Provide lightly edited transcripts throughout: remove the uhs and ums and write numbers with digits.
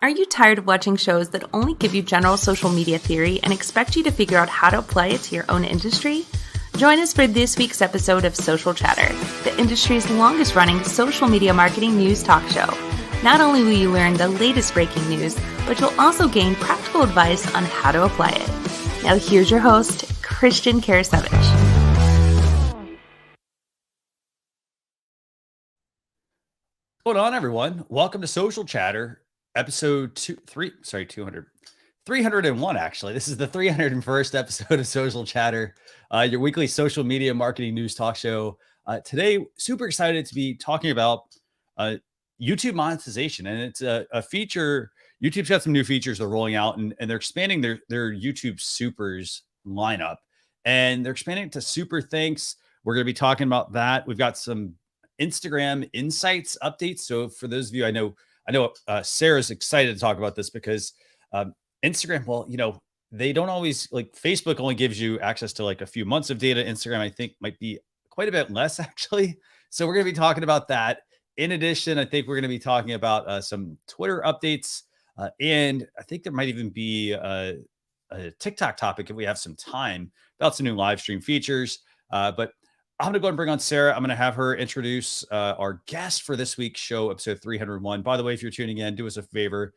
Are you tired of watching shows that only give you general social media theory and expect you to figure out how to apply it to your own industry? Join us for this week's episode of Social Chatter, the industry's longest running social media marketing news talk show. Not only will you learn the latest breaking news, but you'll also gain practical advice on how to apply it. Now here's your host, Christian Karasevich. What's going on, everyone? Welcome to Social Chatter, episode 301, actually. This is the 301st episode of Social Chatter, your weekly social media marketing news talk show. Today, super excited to be talking about YouTube monetization, and it's a feature. YouTube's got some new features they're rolling out, and they're expanding their YouTube Supers lineup, and they're expanding it to Super Thanks. We're going to be talking about that. We've got some Instagram Insights updates. So for those of you, I know Sarah's excited to talk about this because Instagram, well, they don't always, like, Facebook only gives you access to like a few months of data. Instagram, I think, might be quite a bit less, actually. So we're going to be talking about that. In addition, I think we're going to be talking about some Twitter updates. And I think there might even be a TikTok topic if we have some time about some new live stream features. But I'm going to go and bring on Sarah. I'm going to have her introduce our guest for this week's show, episode 301. By the way, if you're tuning in, do us a favor.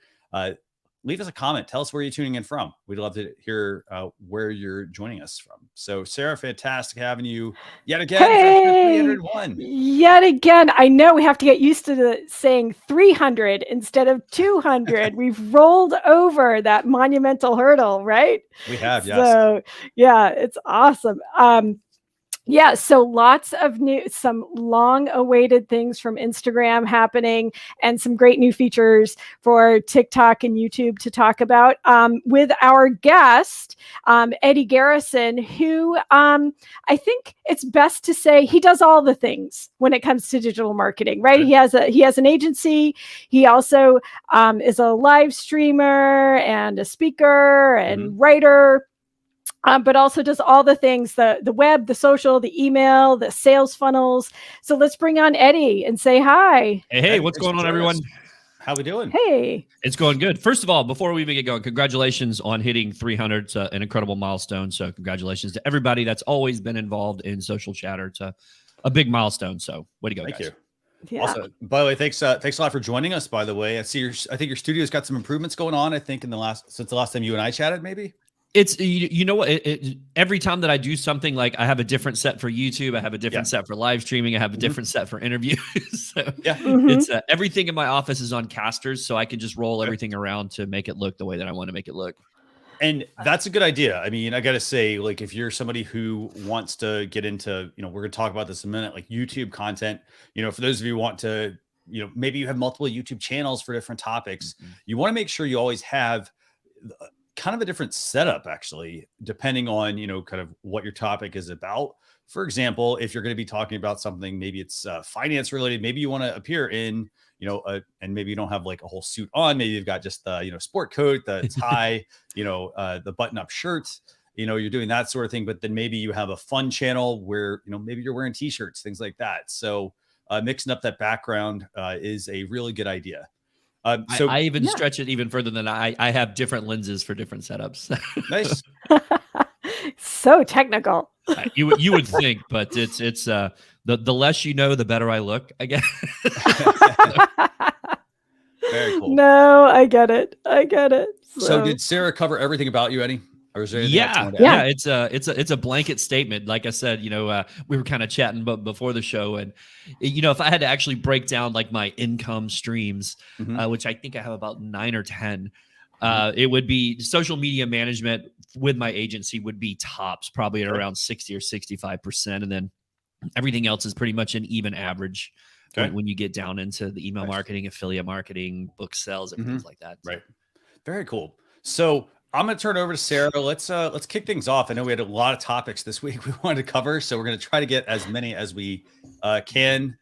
Leave us a comment. Tell us where you're tuning in from. We'd love to hear where you're joining us from. So, Sarah, fantastic having you yet again. Hey, 301. Yet again. I know we have to get used to saying 300 instead of 200. We've rolled over that monumental hurdle, right? We have, yes. So, yeah, it's awesome. Yeah, so lots of some long-awaited things from Instagram happening, and some great new features for TikTok and YouTube to talk about with our guest, Eddie Garrison, who I think it's best to say he does all the things when it comes to digital marketing, right? Right. He has an agency. He also is a live streamer and a speaker and writer. But also does all the things, the web, the social, the email, the sales funnels. So let's bring on Eddie and say hi. Hey, what's going on, everyone? How we doing? Hey. It's going good. First of all, before we even get going, congratulations on hitting 300. It's an incredible milestone. So congratulations to everybody that's always been involved in Social Chatter. It's a big milestone. So way to go, Thank guys. you. Yeah. Also, by the way, thanks a lot for joining us. By the way, I think your studio's got some improvements going on. I think since the last time you and I chatted, maybe. It's, you know what, every time that I do something, like I have a different set for YouTube, I have a different set for live streaming, I have a different set for interviews. So it's everything in my office is on casters, so I can just roll everything around to make it look the way that I want to make it look. And that's a good idea. I mean, I got to say, like, if you're somebody who wants to get into, we're going to talk about this in a minute, like YouTube content, for those of you who want to, maybe you have multiple YouTube channels for different topics, you want to make sure you always have kind of a different setup, actually, depending on, kind of what your topic is about. For example, if you're going to be talking about something, maybe it's finance related, maybe you want to appear in, and maybe you don't have like a whole suit on. Maybe you've got just the, sport coat, the tie, the button up shirt, you're doing that sort of thing. But then maybe you have a fun channel where, maybe you're wearing t-shirts, things like that. So mixing up that background is a really good idea. So I even stretch it even further than I have different lenses for different setups. Nice. So technical. You would think, but it's the less you know, the better I look, I guess. Very cool. No, I get it. So did Sarah cover everything about you, Eddie? Or is there anything else you want to add? It's a blanket statement. Like I said, we were kind of chatting before the show, and if I had to actually break down like my income streams, which I think I have about 9 or 10, it would be social media management with my agency would be tops, probably at around 60 or 65%, and then everything else is pretty much an even average when you get down into the email marketing, affiliate marketing, book sales, and things like that. Right. Very cool. So I'm going to turn it over to Sarah. Let's kick things off. I know we had a lot of topics this week we wanted to cover, so we're going to try to get as many as we can.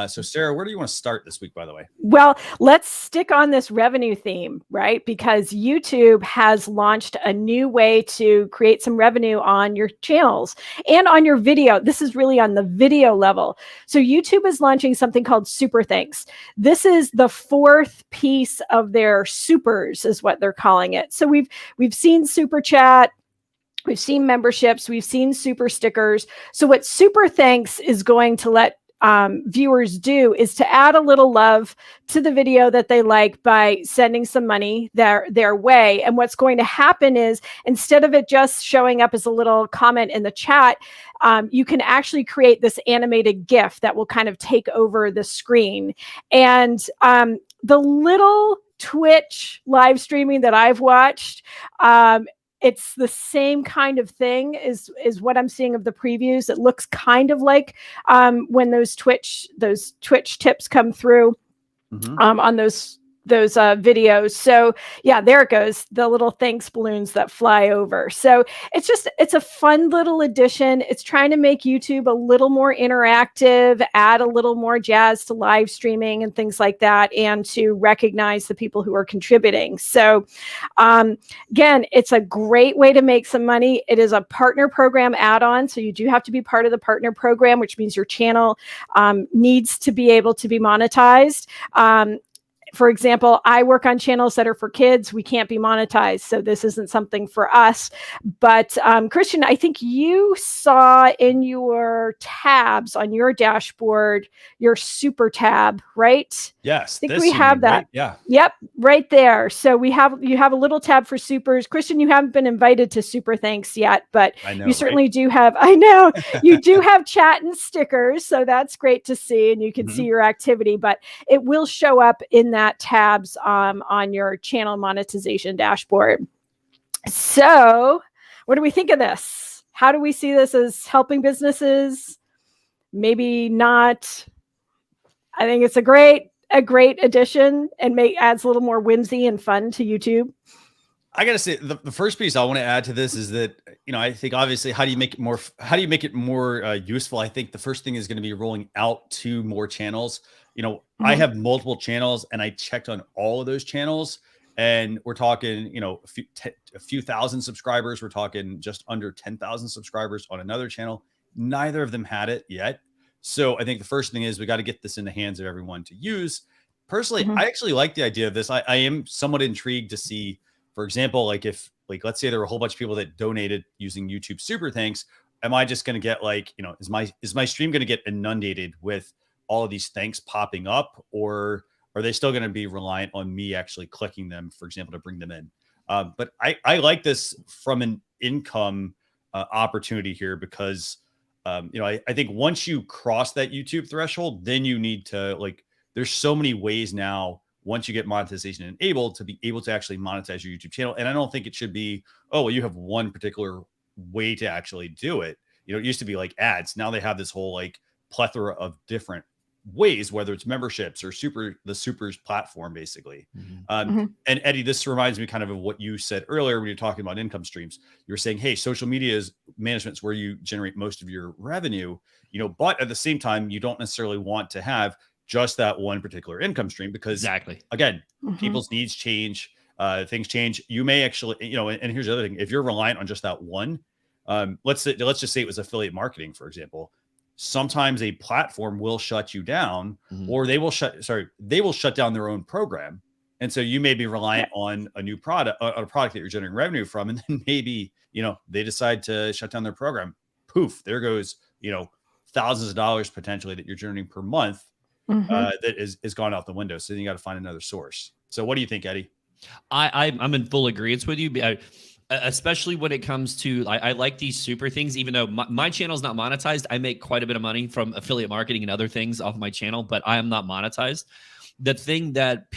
So Sarah, where do you want to start this week, by the way? Well, let's stick on this revenue theme, right? Because YouTube has launched a new way to create some revenue on your channels and on your video. This is really on the video level. So YouTube is launching something called Super Thanks. This is the fourth piece of their supers, is what they're calling it. So we've seen Super Chat. We've seen memberships. We've seen super stickers. So what Super Thanks is going to let viewers do is to add a little love to the video that they like by sending some money their way. And what's going to happen is, instead of it just showing up as a little comment in the chat, you can actually create this animated GIF that will kind of take over the screen. And the little Twitch live streaming that I've watched, it's the same kind of thing is what I'm seeing of the previews. It looks kind of like when those Twitch tips come through on those videos. So yeah, there it goes. The little thanks balloons that fly over. So it's a fun little addition. It's trying to make YouTube a little more interactive, add a little more jazz to live streaming and things like that, and to recognize the people who are contributing. So again, it's a great way to make some money. It is a partner program add-on. So you do have to be part of the partner program, which means your channel needs to be able to be monetized. For example, I work on channels that are for kids. We can't be monetized, so this isn't something for us. But Christian, I think you saw in your tabs on your dashboard, your super tab, right? Yes. I think we have that. Right? Yeah. Yep, right there. So you have a little tab for supers. Christian, you haven't been invited to Super Thanks yet, but I know, you certainly do have. I know you do have chat and stickers, so that's great to see, and you can see your activity. But it will show up in that tabs on your channel monetization dashboard. So, what do we think of this? How do we see this as helping businesses? Maybe not. I think it's a great addition and adds a little more whimsy and fun to YouTube. I gotta say, the first piece I want to add to this is that, I think obviously, how do you make it more useful? I think the first thing is going to be rolling out to more channels. I have multiple channels, and I checked on all of those channels, and we're talking, a few thousand subscribers. We're talking just under 10,000 subscribers on another channel. Neither of them had it yet. So I think the first thing is we got to get this in the hands of everyone to use. Personally, I actually like the idea of this. I am somewhat intrigued to see, for example, if let's say there were a whole bunch of people that donated using YouTube Super Thanks. Am I just going to get is my stream going to get inundated with all of these thanks popping up, or are they still going to be reliant on me actually clicking them, for example, to bring them in? But I like this from an income opportunity here because, I think once you cross that YouTube threshold, then you need to there's so many ways now, once you get monetization enabled, to be able to actually monetize your YouTube channel. And I don't think it should be, oh, well, you have one particular way to actually do it. It used to be like ads. Now they have this whole plethora of different ways, whether it's memberships or the supers platform, basically. And Eddie, this reminds me kind of what you said earlier when you're talking about income streams. You were saying, hey, social media management's where you generate most of your revenue, but at the same time, you don't necessarily want to have just that one particular income stream, because again, people's needs change, things change. You may actually, and here's the other thing. If you're reliant on just that one, let's just say it was affiliate marketing, for example. Sometimes a platform will shut you down, or they will shut down their own program. And so you may be reliant on a product that you're generating revenue from. And then maybe, they decide to shut down their program. Poof, there goes, thousands of dollars potentially that you're generating per month that is gone out the window. So then you got to find another source. So what do you think, Eddie? I'm in full agreement with you. Especially when it comes to, I like these super things, even though my channel is not monetized. I make quite a bit of money from affiliate marketing and other things off my channel, but I am not monetized. The thing that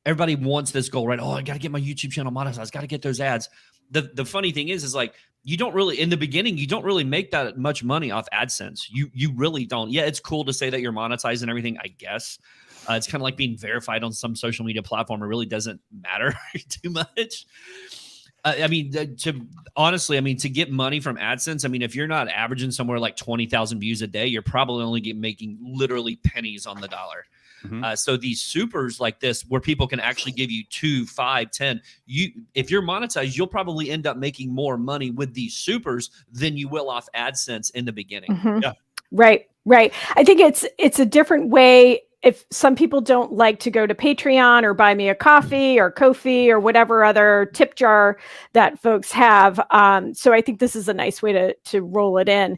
everybody wants this goal, right? Oh, I got to get my YouTube channel monetized. Got to get those ads. The funny thing is you don't really, in the beginning, you don't really make that much money off AdSense. You really don't. Yeah, it's cool to say that you're monetized and everything, I guess. It's kind of like being verified on some social media platform. It really doesn't matter too much. I mean, to get money from AdSense, I mean, if you're not averaging somewhere like 20,000 views a day, you're probably only making literally pennies on the dollar. So these supers like this, where people can actually give you 2, 5, 10, if you're monetized, you'll probably end up making more money with these supers than you will off AdSense in the beginning. Yeah. Right. I think it's a different way. If some people don't like to go to Patreon or buy me a coffee or Ko-fi or whatever other tip jar that folks have. So I think this is a nice way to roll it in.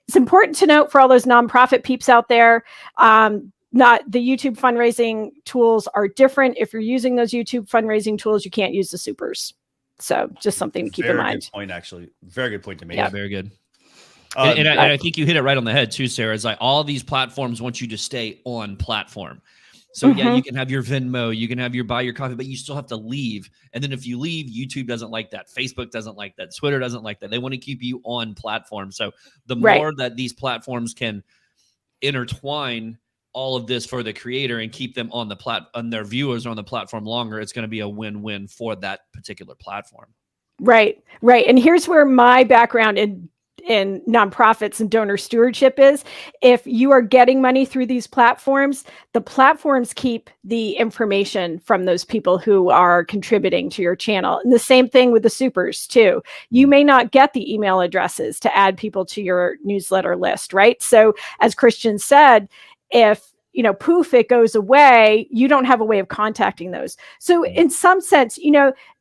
It's important to note for all those nonprofit peeps out there, not the YouTube fundraising tools are different. If you're using those YouTube fundraising tools, you can't use the supers. So just something to keep in mind. Very good point, actually. Very good point to make. Yeah, very good. And I think you hit it right on the head too, Sarah. It's like all these platforms want you to stay on platform. So yeah, you can have your Venmo, you can have your buy your coffee, but you still have to leave. And then if you leave, YouTube doesn't like that. Facebook doesn't like that. Twitter doesn't like that. They want to keep you on platform. So the more that these platforms can intertwine all of this for the creator and keep them on the and their viewers on the platform longer, it's going to be a win-win for that particular platform. Right. And here's where my background in nonprofits and donor stewardship is. If you are getting money through these platforms, the platforms keep the information from those people who are contributing to your channel. And the same thing with the supers too. You may not get the email addresses to add people to your newsletter list, right? So as Christian said, if poof, it goes away, you don't have a way of contacting those. So in some sense,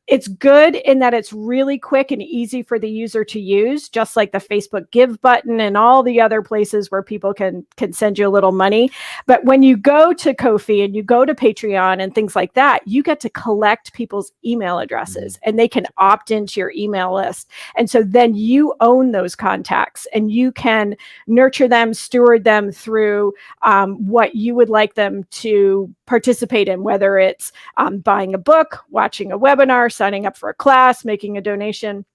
it's good in that it's really quick and easy for the user to use, just like the Facebook Give button and all the other places where people can send you a little money. But when you go to Ko-fi and you go to Patreon and things like that, you get to collect people's email addresses and they can opt into your email list. And so then you own those contacts and you can nurture them, steward them through what you would like them to participate in, whether it's buying a book, watching a webinar, signing up for a class, making a donation,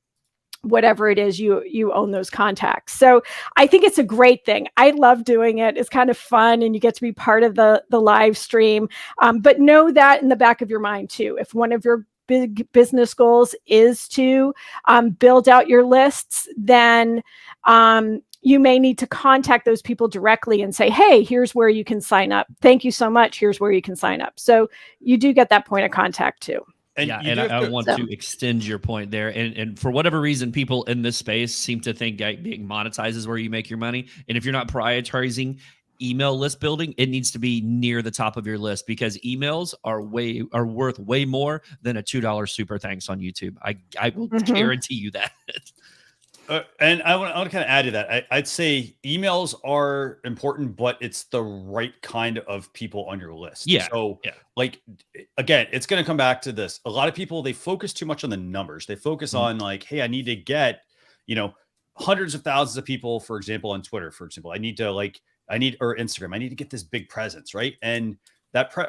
whatever it is, you own those contacts. So I think it's a great thing. I love doing it. It's kind of fun and you get to be part of the live stream. But know that in the back of your mind too. If one of your big business goals is to build out your lists, then you may need to contact those people directly and say, hey, here's where you can sign up. Thank you so much. Here's where you can sign up. So you do get that point of contact too. And I want to extend your point there. And for whatever reason, people in this space seem to think being monetized is where you make your money. And if you're not prioritizing email list building, it needs to be near the top of your list because emails are worth way more than a $2 super thanks on YouTube. I will guarantee you that. And I want to kind of add to that. I'd say emails are important, but it's the right kind of people on your list. Yeah. So like, again, it's going to come back to this. A lot of people, they focus too much on the numbers. They focus on like, hey, I need to get, hundreds of thousands of people, for example, on Twitter, for example, or Instagram. I need to get this big presence, right? And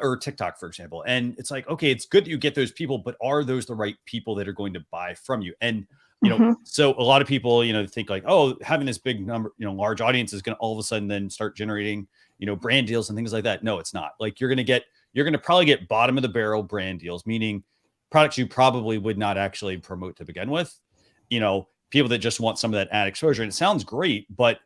or TikTok, for example. And it's like, okay, it's good that you get those people, but are those the right people that are going to buy from you? And so a lot of people, think like, oh, having this big number, large audience is going to all of a sudden then start generating, brand deals and things like that. No, it's not. Like you're going to probably get bottom of the barrel brand deals, meaning products you probably would not actually promote to begin with, people that just want some of that ad exposure. And it sounds great, but,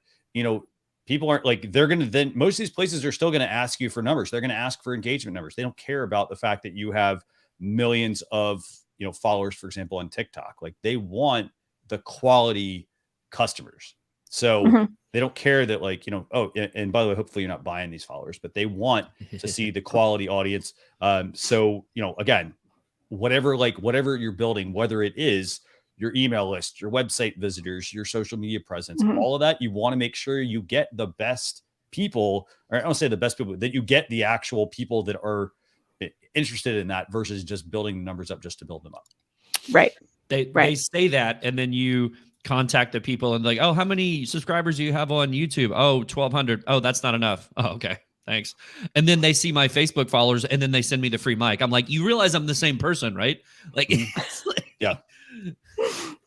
people aren't like, they're going to then, most of these places are still going to ask you for numbers. They're going to ask for engagement numbers. They don't care about the fact that you have millions of followers, for example, on TikTok. Like they want the quality customers. So they don't care that like, and by the way, hopefully you're not buying these followers, but they want to see the quality audience. So, again, whatever you're building, whether it is your email list, your website visitors, your social media presence, all of that, you want to make sure you get the best people, or I don't say the best people, that you get the actual people that are interested in that versus just building the numbers up just to build them up. Right. They say that, and then you contact the people and like, oh, how many subscribers do you have on YouTube? Oh, 1,200. Oh, that's not enough. Oh, okay. Thanks. And then they see my Facebook followers and then they send me the free mic. I'm like, you realize I'm the same person, right? Like, yeah.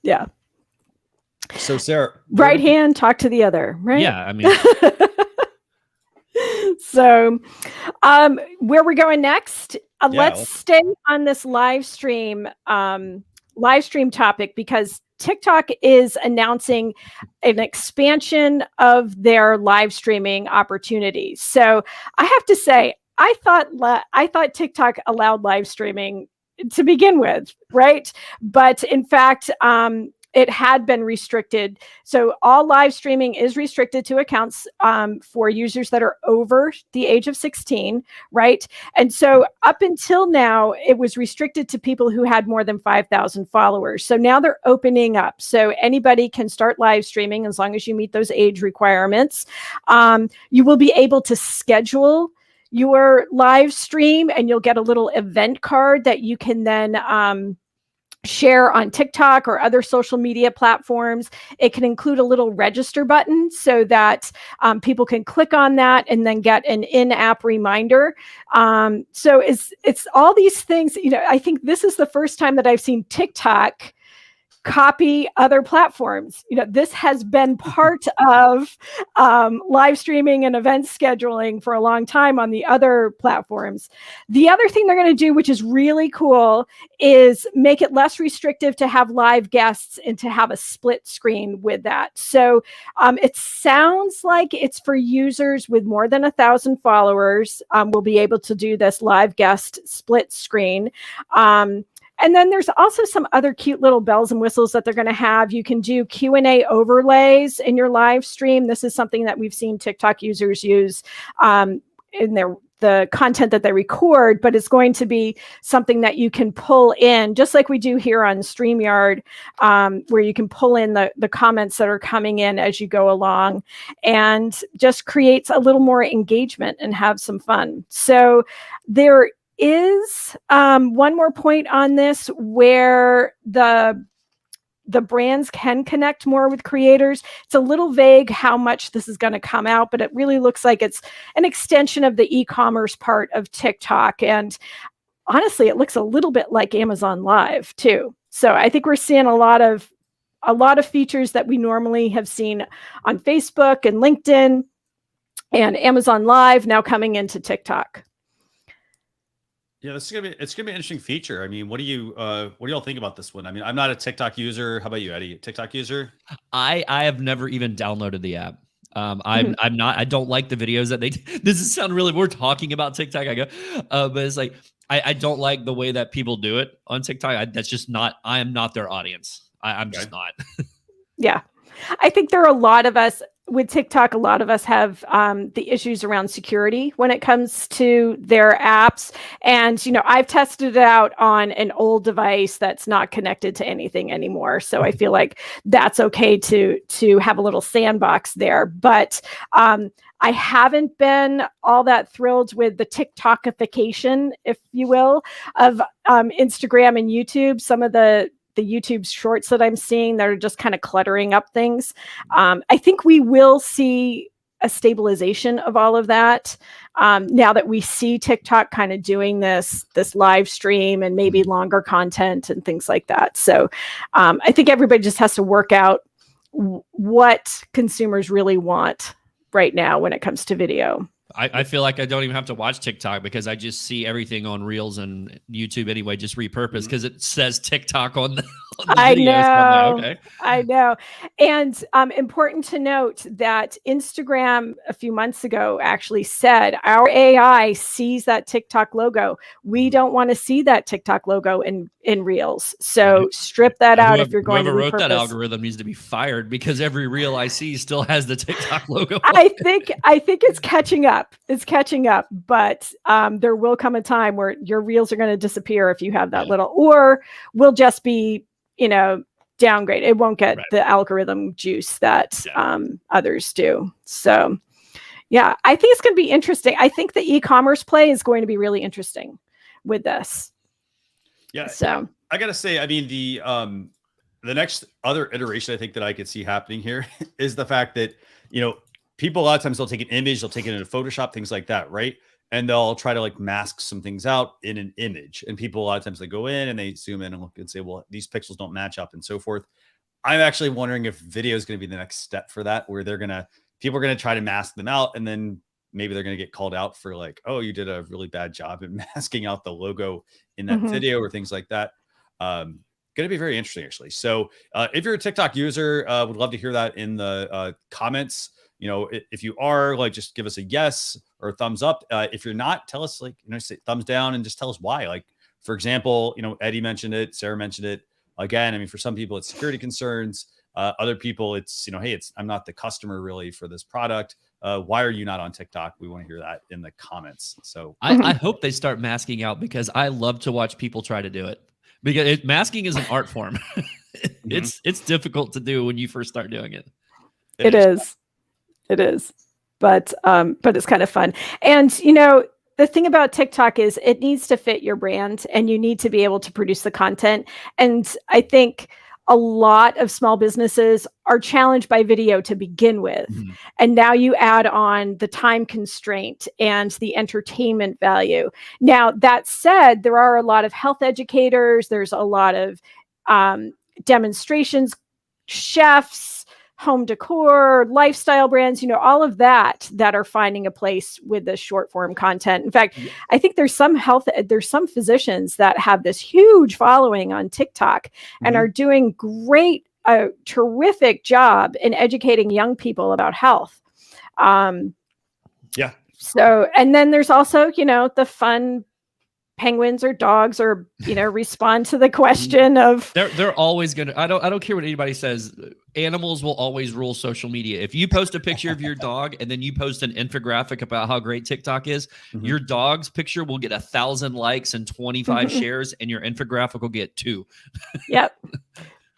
Yeah. So Sarah, right hand, talk to the other, right? Yeah. I mean, so where we're going next, let's stay on this live stream live stream topic because TikTok is announcing an expansion of their live streaming opportunities. So I have to say, I thought TikTok allowed live streaming to begin with, right? But in fact, it had been restricted. So all live streaming is restricted to accounts for users that are over the age of 16, right? And so up until now, it was restricted to people who had more than 5,000 followers. So now they're opening up. So anybody can start live streaming as long as you meet those age requirements. You will be able to schedule your live stream and you'll get a little event card that you can then share on TikTok or other social media platforms. It can include a little register button so that people can click on that and then get an in-app reminder. So it's all these things, I think this is the first time that I've seen TikTok copy other platforms. This has been part of live streaming and event scheduling for a long time on the other platforms. The other thing they're going to do, which is really cool, is make it less restrictive to have live guests and to have a split screen with that. So it sounds like it's for users with more than 1,000 followers will be able to do this live guest split screen. And then there's also some other cute little bells and whistles that they're going to have. You can do Q&A overlays in your live stream. This is something that we've seen TikTok users use in the content that they record, but it's going to be something that you can pull in, just like we do here on StreamYard, where you can pull in the comments that are coming in as you go along, and just creates a little more engagement and have some fun. So there is one more point on this where the brands can connect more with creators. It's a little vague how much this is going to come out, but it really looks like it's an extension of the e-commerce part of TikTok. And honestly, it looks a little bit like Amazon Live too. So I think we're seeing a lot of features that we normally have seen on Facebook and LinkedIn and Amazon Live now coming into TikTok. Yeah, it's gonna be an interesting feature. I mean, what do you all think about this one? I mean, I'm not a TikTok user. How about you, Eddie? TikTok user? I have never even downloaded the app. I'm not. I don't like the videos that they. This is sound really. We're talking about TikTok. I go, but it's like I don't like the way that people do it on TikTok. That's just not. I am not their audience. I'm just not. Yeah, I think there are a lot of us. With TikTok, a lot of us have the issues around security when it comes to their apps. And, I've tested it out on an old device that's not connected to anything anymore. So I feel like that's okay to have a little sandbox there. But I haven't been all that thrilled with the TikTokification, if you will, of Instagram and YouTube. Some of the YouTube shorts that I'm seeing that are just kind of cluttering up things. I think we will see a stabilization of all of that now that we see TikTok kind of doing this live stream and maybe longer content and things like that. So I think everybody just has to work out what consumers really want right now when it comes to video. I feel like I don't even have to watch TikTok because I just see everything on Reels and YouTube anyway, just repurposed because it says TikTok on the I videos. know. Okay. I know. And important to note that Instagram a few months ago actually said our AI sees that TikTok logo. We don't want to see that TikTok logo in Reels. So strip that out if you're going to repurpose. Whoever wrote that algorithm needs to be fired because every Reel I see still has the TikTok logo. I think it's catching up. It's catching up, but there will come a time where your Reels are going to disappear if you have that little, or will just be, downgrade. It won't get the algorithm juice that others do. So yeah, I think it's going to be interesting. I think the e-commerce play is going to be really interesting with this. Yeah. So I gotta say, I mean, the next other iteration I think that I could see happening here is the fact that, people a lot of times they'll take an image, they'll take it into Photoshop, things like that, right? And they'll try to mask some things out in an image. And people a lot of times they go in and they zoom in and look and say, well, these pixels don't match up and so forth. I'm actually wondering if video is going to be the next step for that, where people are going to try to mask them out. And then maybe they're going to get called out for oh, you did a really bad job at masking out the logo in that video or things like that. going to be very interesting, actually. So if you're a TikTok user, would love to hear that in the comments. If you are, like, just give us a yes or a thumbs up. If you're not, tell us, like, say thumbs down and just tell us why. Like, for example, Eddie mentioned it, Sarah mentioned it. Again, I mean, for some people it's security concerns. Other people it's, hey, I'm not the customer really for this product. Why are you not on TikTok? We want to hear that in the comments. So I hope they start masking out, because I love to watch people try to do it, because masking is an art form. It's difficult to do when you first start doing it. It is, but it's kind of fun. And the thing about TikTok is it needs to fit your brand, and you need to be able to produce the content. And I think a lot of small businesses are challenged by video to begin with. And now you add on the time constraint and the entertainment value. Now, that said, there are a lot of health educators. There's a lot of demonstrations, chefs, home decor, lifestyle brands, all of that are finding a place with the short form content. In fact, I think there's some physicians that have this huge following on TikTok and are doing a terrific job in educating young people about health. So, and then there's also, the fun penguins or dogs, or respond to the question of they're always gonna, I don't care what anybody says, animals will always rule social media. If you post a picture of your dog and then you post an infographic about how great TikTok is, your dog's picture will get 1,000 likes and 25 shares, and your infographic will get 2. Yep.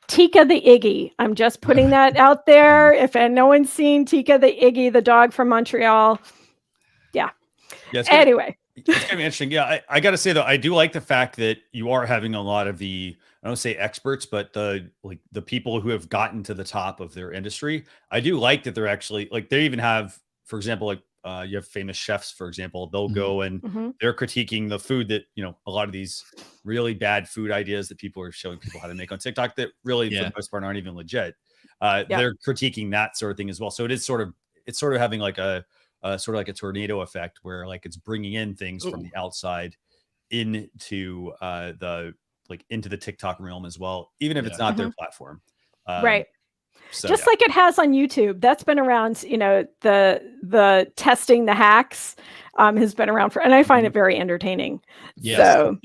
Tika the Iggy, I'm just putting that out there. If no one's seen Tika the Iggy, the dog from Montreal, anyway, it's going to be interesting. Yeah, I got to say, though, I do like the fact that you are having a lot of the, I don't say experts, but the people who have gotten to the top of their industry. I do like that they're actually, like, they even have, for example, like you have famous chefs, for example, they'll go and they're critiquing the food that, a lot of these really bad food ideas that people are showing people how to make on TikTok that really, for the most part, aren't even legit. They're critiquing that sort of thing as well. So it's sort of having like a sort of like a tornado effect, where like it's bringing in things from the outside into into the TikTok realm as well, even if it's not their platform. Right. So, just like it has on YouTube. That's been around, the testing the hacks has been around and I find it very entertaining. Yes. So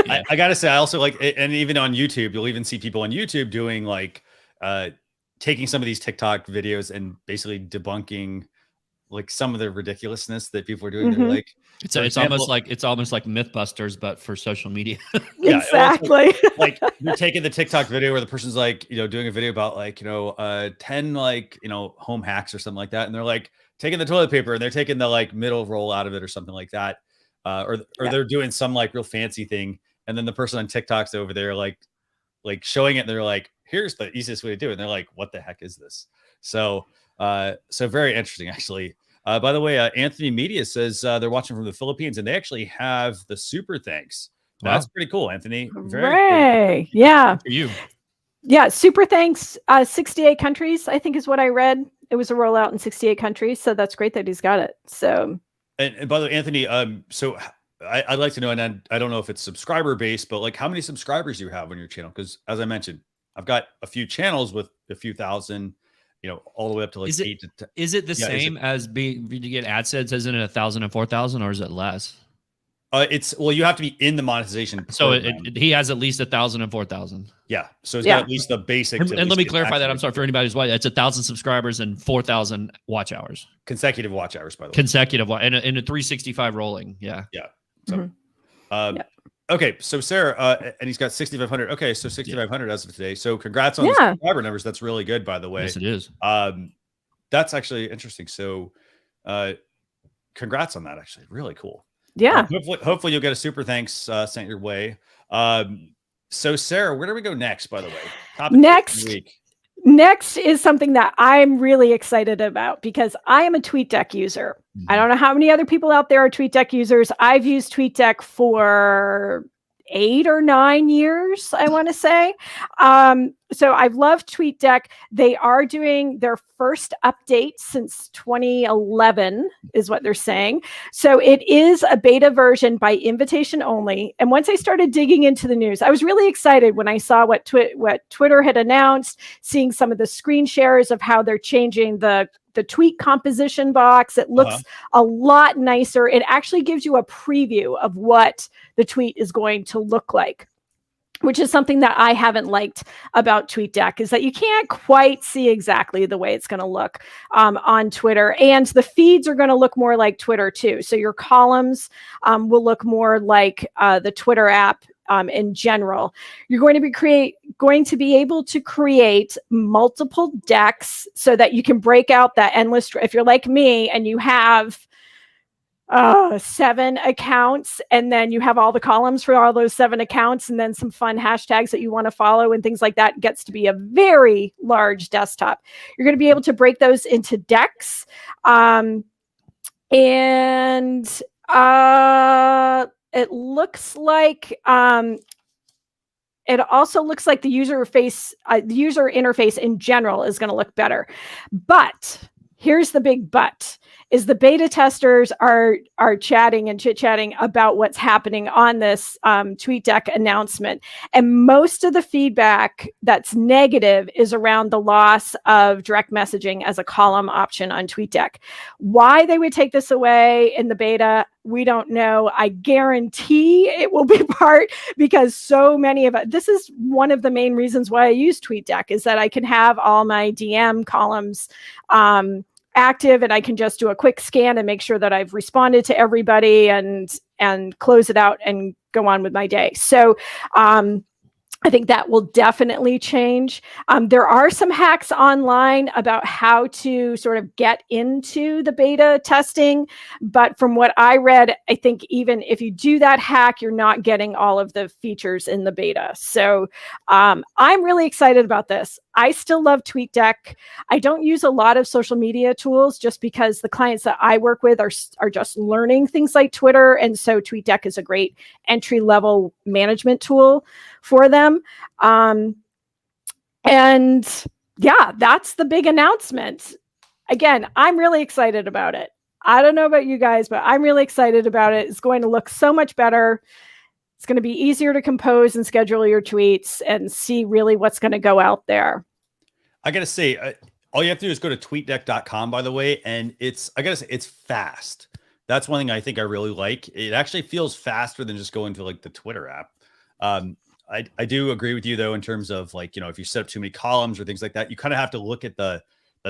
I gotta say, I also like it, and even on YouTube, you'll even see people on YouTube doing like taking some of these TikTok videos and basically debunking like some of the ridiculousness that people are doing. They're like, it's almost like Mythbusters, but for social media. Exactly. Like you're taking the TikTok video where the person's like, doing a video about like, 10 like, home hacks or something like that. And they're like taking the toilet paper and they're taking the like middle roll out of it or something like that. Or they're doing some like real fancy thing. And then the person on TikTok's over there, like showing it. And they're like, here's the easiest way to do it. And they're like, what the heck is this? So very interesting, actually. By the way, Anthony Media says they're watching from the Philippines, and they actually have the super thanks. Wow. That's pretty cool, Anthony. Very cool. Yeah. For you. Yeah. Super thanks. 68 countries, I think is what I read. It was a rollout in 68 countries. So that's great that he's got it. So. And by the way, Anthony, so I'd like to know, and I don't know if it's subscriber based, but like how many subscribers you have on your channel? Because as I mentioned, I've got a few channels with a few thousand, all the way up to like 8 to 10. Is it the same as being, you get AdSense? Isn't it 1,000 and 4,000, or is it less? You have to be in the monetization. So he has at least 1,000 and 4,000. Yeah. So he's got at least the basic. And let me clarify that. I'm sorry for anybody who's watching. It's 1,000 subscribers and 4,000 watch hours. Consecutive watch hours, by the way. Consecutive and a 365 rolling. Yeah. Yeah. So, okay. So Sarah, and he's got 6,500. Okay. So 6,500 as of today. So congrats on the subscriber numbers. That's really good, by the way. Yes, it is. That's actually interesting. So, congrats on that. Actually, really cool. Yeah. Hopefully you'll get a super thanks sent your way. So Sarah, where do we go next, by the way? Topic Next is something that I'm really excited about because I am a TweetDeck user. I don't know how many other people out there are TweetDeck users. I've used TweetDeck for 8 or 9 years, I want to say. So I've loved TweetDeck. They are doing their first update since 2011 is what they're saying. So it is a beta version by invitation only. And once I started digging into the news, I was really excited when I saw what Twitter had announced, seeing some of the screen shares of how they're changing the tweet composition box. It looks a lot nicer. It actually gives you a preview of what the tweet is going to look like, which is something that I haven't liked about TweetDeck, is that you can't quite see exactly the way it's going to look on Twitter. And the feeds are going to look more like Twitter too. So your columns will look more like the Twitter app in general. You're going to be able to create multiple decks so that you can break out that endless. If you're like me and you have 7 accounts, and then you have all the columns for all those 7 accounts, and then some fun hashtags that you want to follow and things like that, gets to be a very large desktop. You're going to be able to break those into decks. It looks like it also looks like the user interface in general is going to look better. But here's the big but, is the beta testers are chatting and chit-chatting about what's happening on this TweetDeck announcement. And most of the feedback that's negative is around the loss of direct messaging as a column option on TweetDeck. Why they would take this away in the beta, we don't know. I guarantee it will be part, because so many of it, this is one of the main reasons why I use TweetDeck, is that I can have all my DM columns active, and I can just do a quick scan and make sure that I've responded to everybody and close it out and go on with my day. So I think that will definitely change. There are some hacks online about how to sort of get into the beta testing. But from what I read, I think even if you do that hack, you're not getting all of the features in the beta. So I'm really excited about this. I still love TweetDeck. I don't use a lot of social media tools just because the clients that I work with are just learning things like Twitter. And so TweetDeck is a great entry-level management tool for them. And yeah, that's the big announcement. Again, I'm really excited about it. I don't know about you guys, but I'm really excited about it. It's going to look so much better. It's going to be easier to compose and schedule your tweets and see really what's going to go out there. I got to say, all you have to do is go to tweetdeck.com, by the way. And I got to say, it's fast. That's one thing I think I really like. It actually feels faster than just going to like the Twitter app. I do agree with you though, in terms of like, if you set up too many columns or things like that, you kind of have to look at the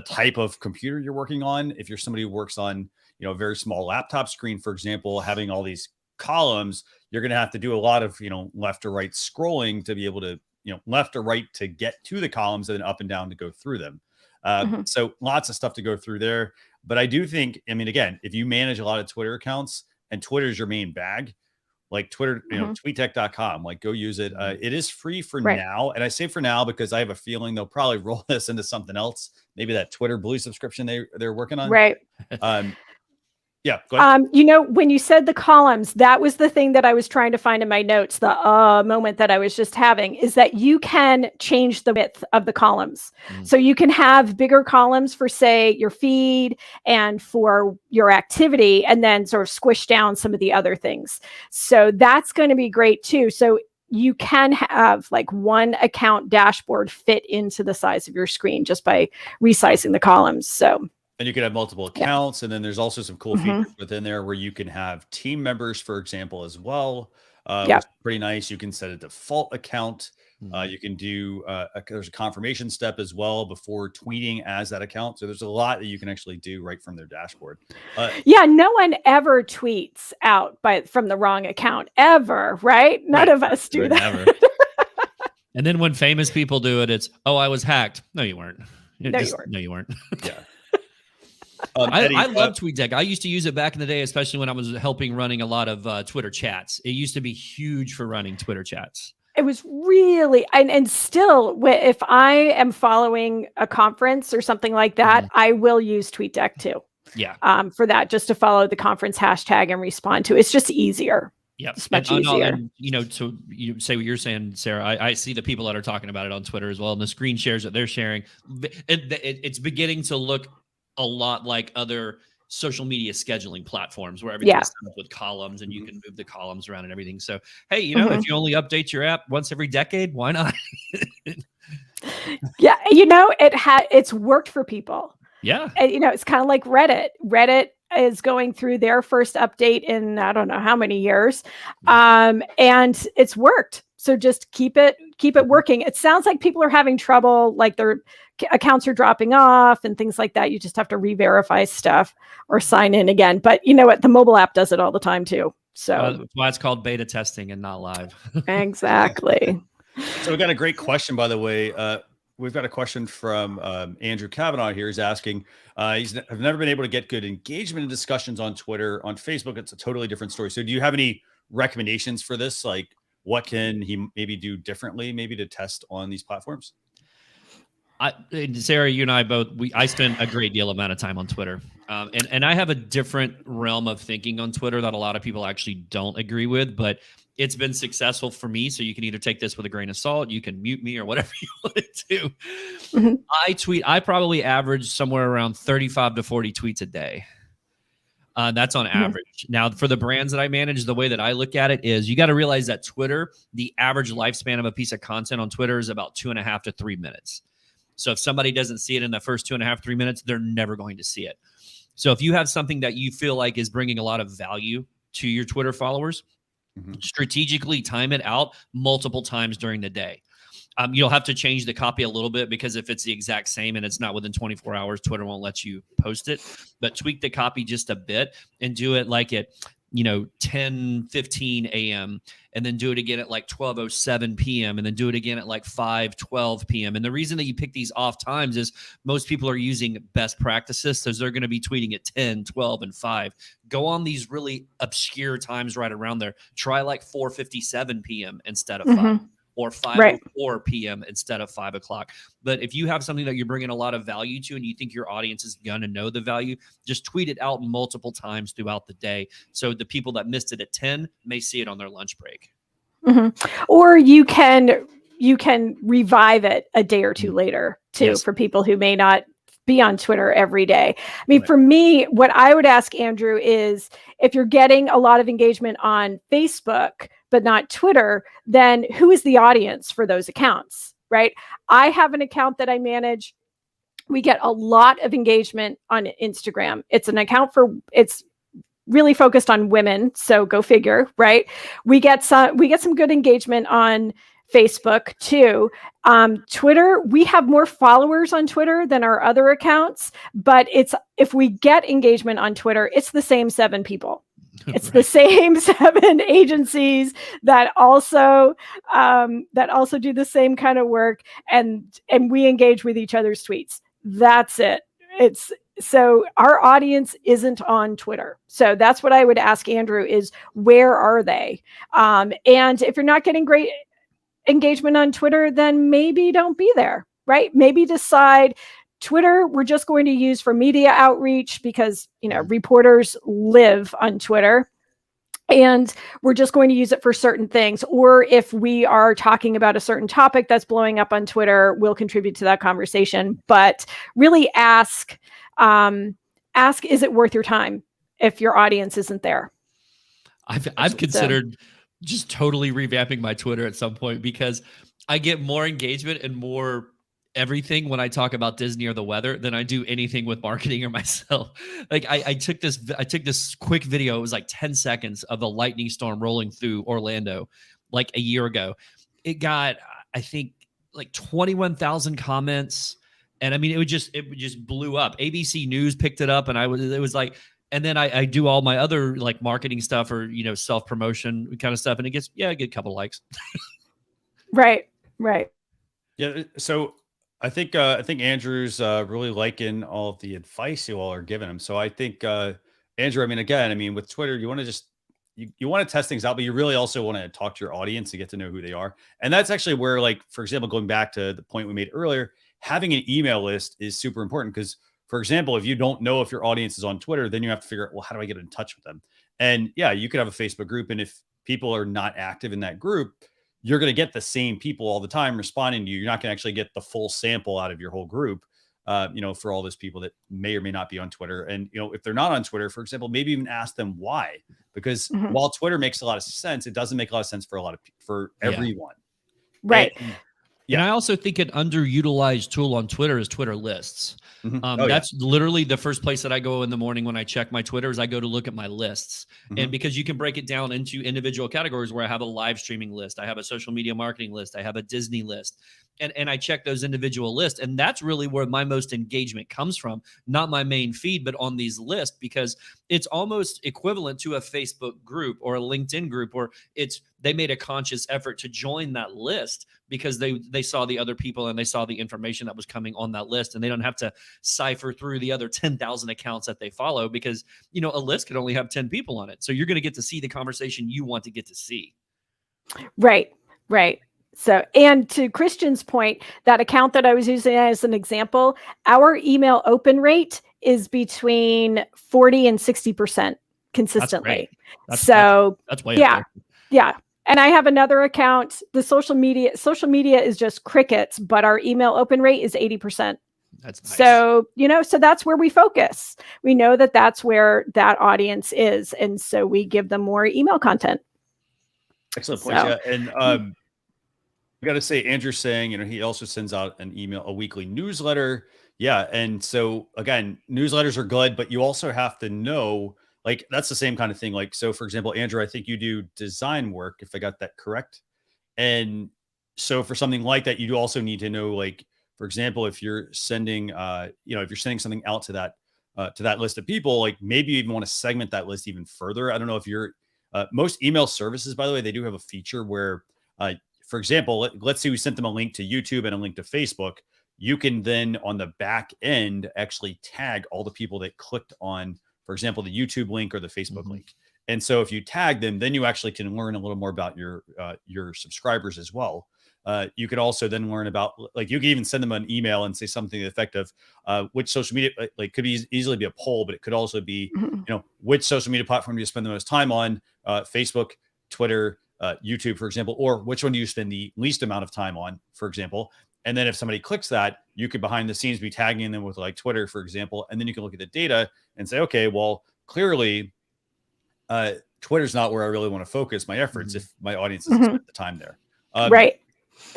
type of computer you're working on. If you're somebody who works on, a very small laptop screen, for example, having all these columns, you're going to have to do a lot of, left or right scrolling to be able to, left or right to get to the columns, and then up and down to go through them. So lots of stuff to go through there. But I do think, again, if you manage a lot of Twitter accounts and Twitter is your main bag, like Twitter, tweetdeck.com, like go use it. It is free for now. And I say for now because I have a feeling they'll probably roll this into something else. Maybe that Twitter Blue subscription they're working on. Right. Yeah. Go ahead. When you said the columns, that was the thing that I was trying to find in my notes. The moment that I was just having is that you can change the width of the columns. So you can have bigger columns for, say, your feed and for your activity, and then sort of squish down some of the other things. So that's going to be great too. So you can have like one account dashboard fit into the size of your screen just by resizing the columns. So. And you can have multiple accounts. And then there's also some cool features within there where you can have team members, for example, as well. Which is pretty nice. You can set a default account. You can do, there's a confirmation step as well before tweeting as that account. So there's a lot that you can actually do right from their dashboard. No one ever tweets out from the wrong account ever, right? None of us do that. Never. And then when famous people do it, it's, oh, I was hacked. No, you weren't. No, you weren't. Yeah. I love TweetDeck. I used to use it back in the day, especially when I was helping running a lot of Twitter chats. It used to be huge for running Twitter chats. It was really, and still, if I am following a conference or something like that, I will use TweetDeck too. Yeah. For that, just to follow the conference hashtag and respond to it. It's just easier. Yep. It's much and, easier. and, to you say what you're saying, Sarah, I see the people that are talking about it on Twitter as well, and the screen shares that they're sharing. It's beginning to look a lot like other social media scheduling platforms where everything is set up with columns and you can move the columns around and everything. So, hey, if you only update your app once every decade, why not? Yeah. It's worked for people. Yeah. And, it's kind of like Reddit. Reddit is going through their first update in, I don't know how many years. And it's worked. So just keep it working. It sounds like people are having trouble, like their accounts are dropping off and things like that. You just have to re-verify stuff or sign in again. But you know what? The mobile app does it all the time too. So that's why it's called beta testing and not live. Exactly. So we got a great question, by the way. We've got a question from Andrew Kavanaugh here. He's asking, I've never been able to get good engagement in discussions on Twitter. On Facebook, it's a totally different story. So do you have any recommendations for this? Like, what can he maybe do differently, maybe to test on these platforms? Sarah, you and I both, I spend a great deal amount of time on Twitter. And I have a different realm of thinking on Twitter that a lot of people actually don't agree with, but it's been successful for me. So you can either take this with a grain of salt, you can mute me or whatever you want to do. I probably average somewhere around 35 to 40 tweets a day. That's on average. Now, for the brands that I manage, the way that I look at it is you got to realize that Twitter, the average lifespan of a piece of content on Twitter is about 2.5 to 3 minutes. So if somebody doesn't see it in the first 2.5, 3 minutes, they're never going to see it. So if you have something that you feel like is bringing a lot of value to your Twitter followers, strategically time it out multiple times during the day. You'll have to change the copy a little bit because if it's the exact same and it's not within 24 hours, Twitter won't let you post it. But tweak the copy just a bit and do it like at 10:15 a.m. and then do it again at like 12:07 p.m. and then do it again at like 5:12 p.m. And the reason that you pick these off times is most people are using best practices, so they're going to be tweeting at 10, 12, and 5. Go on these really obscure times right around there. Try like 4:57 p.m. instead of 5. Or 5:04 p.m. instead of 5 o'clock. But if you have something that you're bringing a lot of value to and you think your audience is going to know the value, just tweet it out multiple times throughout the day. So the people that missed it at 10 may see it on their lunch break. Or you can revive it a day or two later too, for people who may not be on Twitter every day. I mean, for me, what I would ask Andrew is if you're getting a lot of engagement on Facebook, but not Twitter, then who is the audience for those accounts, right? I have an account that I manage. We get a lot of engagement on Instagram. It's an account it's really focused on women. So go figure, right? We get some good engagement on Facebook too. Twitter, we have more followers on Twitter than our other accounts, but if we get engagement on Twitter, it's the same 7 people. It's the same 7 agencies that also do the same kind of work, and we engage with each other's tweets. That's it. So our audience isn't on Twitter. So that's what I would ask Andrew is, where are they? And if you're not getting great engagement on Twitter, then maybe don't be there, right? Maybe decide Twitter, we're just going to use for media outreach because, reporters live on Twitter and we're just going to use it for certain things. Or if we are talking about a certain topic that's blowing up on Twitter, we'll contribute to that conversation. But really ask, is it worth your time if your audience isn't there? I've considered just totally revamping my Twitter at some point because I get more engagement and more everything when I talk about Disney or the weather than I do anything with marketing or myself. Like I took this quick video. It was like 10 seconds of the lightning storm rolling through Orlando like a year ago. It got, I think, like 21,000 comments. And I mean, it just blew up. ABC News picked it up and it was like, and then I do all my other like marketing stuff or, self-promotion kind of stuff. And it gets, I get a couple likes. Right. Yeah. So I think Andrew's really liking all of the advice you all are giving him. So I think, Andrew, with Twitter, you want to just, you want to test things out, but you really also want to talk to your audience to get to know who they are. And that's actually where, like, for example, going back to the point we made earlier, having an email list is super important because, for example, if you don't know if your audience is on Twitter, then you have to figure out, well, how do I get in touch with them? And yeah, you could have a Facebook group. And if people are not active in that group, you're going to get the same people all the time responding to you. You're not going to actually get the full sample out of your whole group, for all those people that may or may not be on Twitter. And, if they're not on Twitter, for example, maybe even ask them why, because while Twitter makes a lot of sense, it doesn't make a lot of sense for everyone. Right. And I also think an underutilized tool on Twitter is Twitter lists. That's literally the first place that I go in the morning when I check my Twitter is I go to look at my lists. And because you can break it down into individual categories where I have a live streaming list, I have a social media marketing list, I have a Disney list, and I check those individual lists. And that's really where my most engagement comes from, not my main feed, but on these lists, because it's almost equivalent to a Facebook group or a LinkedIn group, or they made a conscious effort to join that list because they saw the other people and they saw the information that was coming on that list, and they don't have to cipher through the other 10,000 accounts that they follow, because a list could only have 10 people on it. So you're going to get to see the conversation you want to get to see. Right. So, and to Christian's point, that account that I was using as an example, our email open rate is between 40 and 60% consistently. That's way up there. Yeah. And I have another account. The social media is just crickets, but our email open rate is 80%. That's nice. So, so that's where we focus. We know that that's where that audience is. And so we give them more email content. Excellent point. Yeah. And I got to say, Andrew's saying, he also sends out a weekly newsletter. Yeah. And so again, newsletters are good, but you also have to know, that's the same kind of thing. So for example, Andrew, I think you do design work, if I got that correct. And so for something like that, you do also need to know, for example, if you're sending, if you're sending something out to that list of people, maybe you even want to segment that list even further. I don't know if most email services, by the way, they do have a feature where, for example, let's say we sent them a link to YouTube and a link to Facebook. You can then on the back end actually tag all the people that clicked on, for example, the YouTube link or the Facebook link. And so if you tag them, then you actually can learn a little more about your subscribers as well. You could also then learn about, you can even send them an email and say something to the effect of which social media, could easily be a poll, but it could also be, which social media platform do you spend the most time on, Facebook, Twitter, YouTube, for example, or which one do you spend the least amount of time on, for example. And then if somebody clicks that, you could behind the scenes be tagging them with Twitter, for example. And then you can look at the data and say, okay, well, clearly Twitter's not where I really want to focus my efforts if my audience doesn't spend the time there. Right.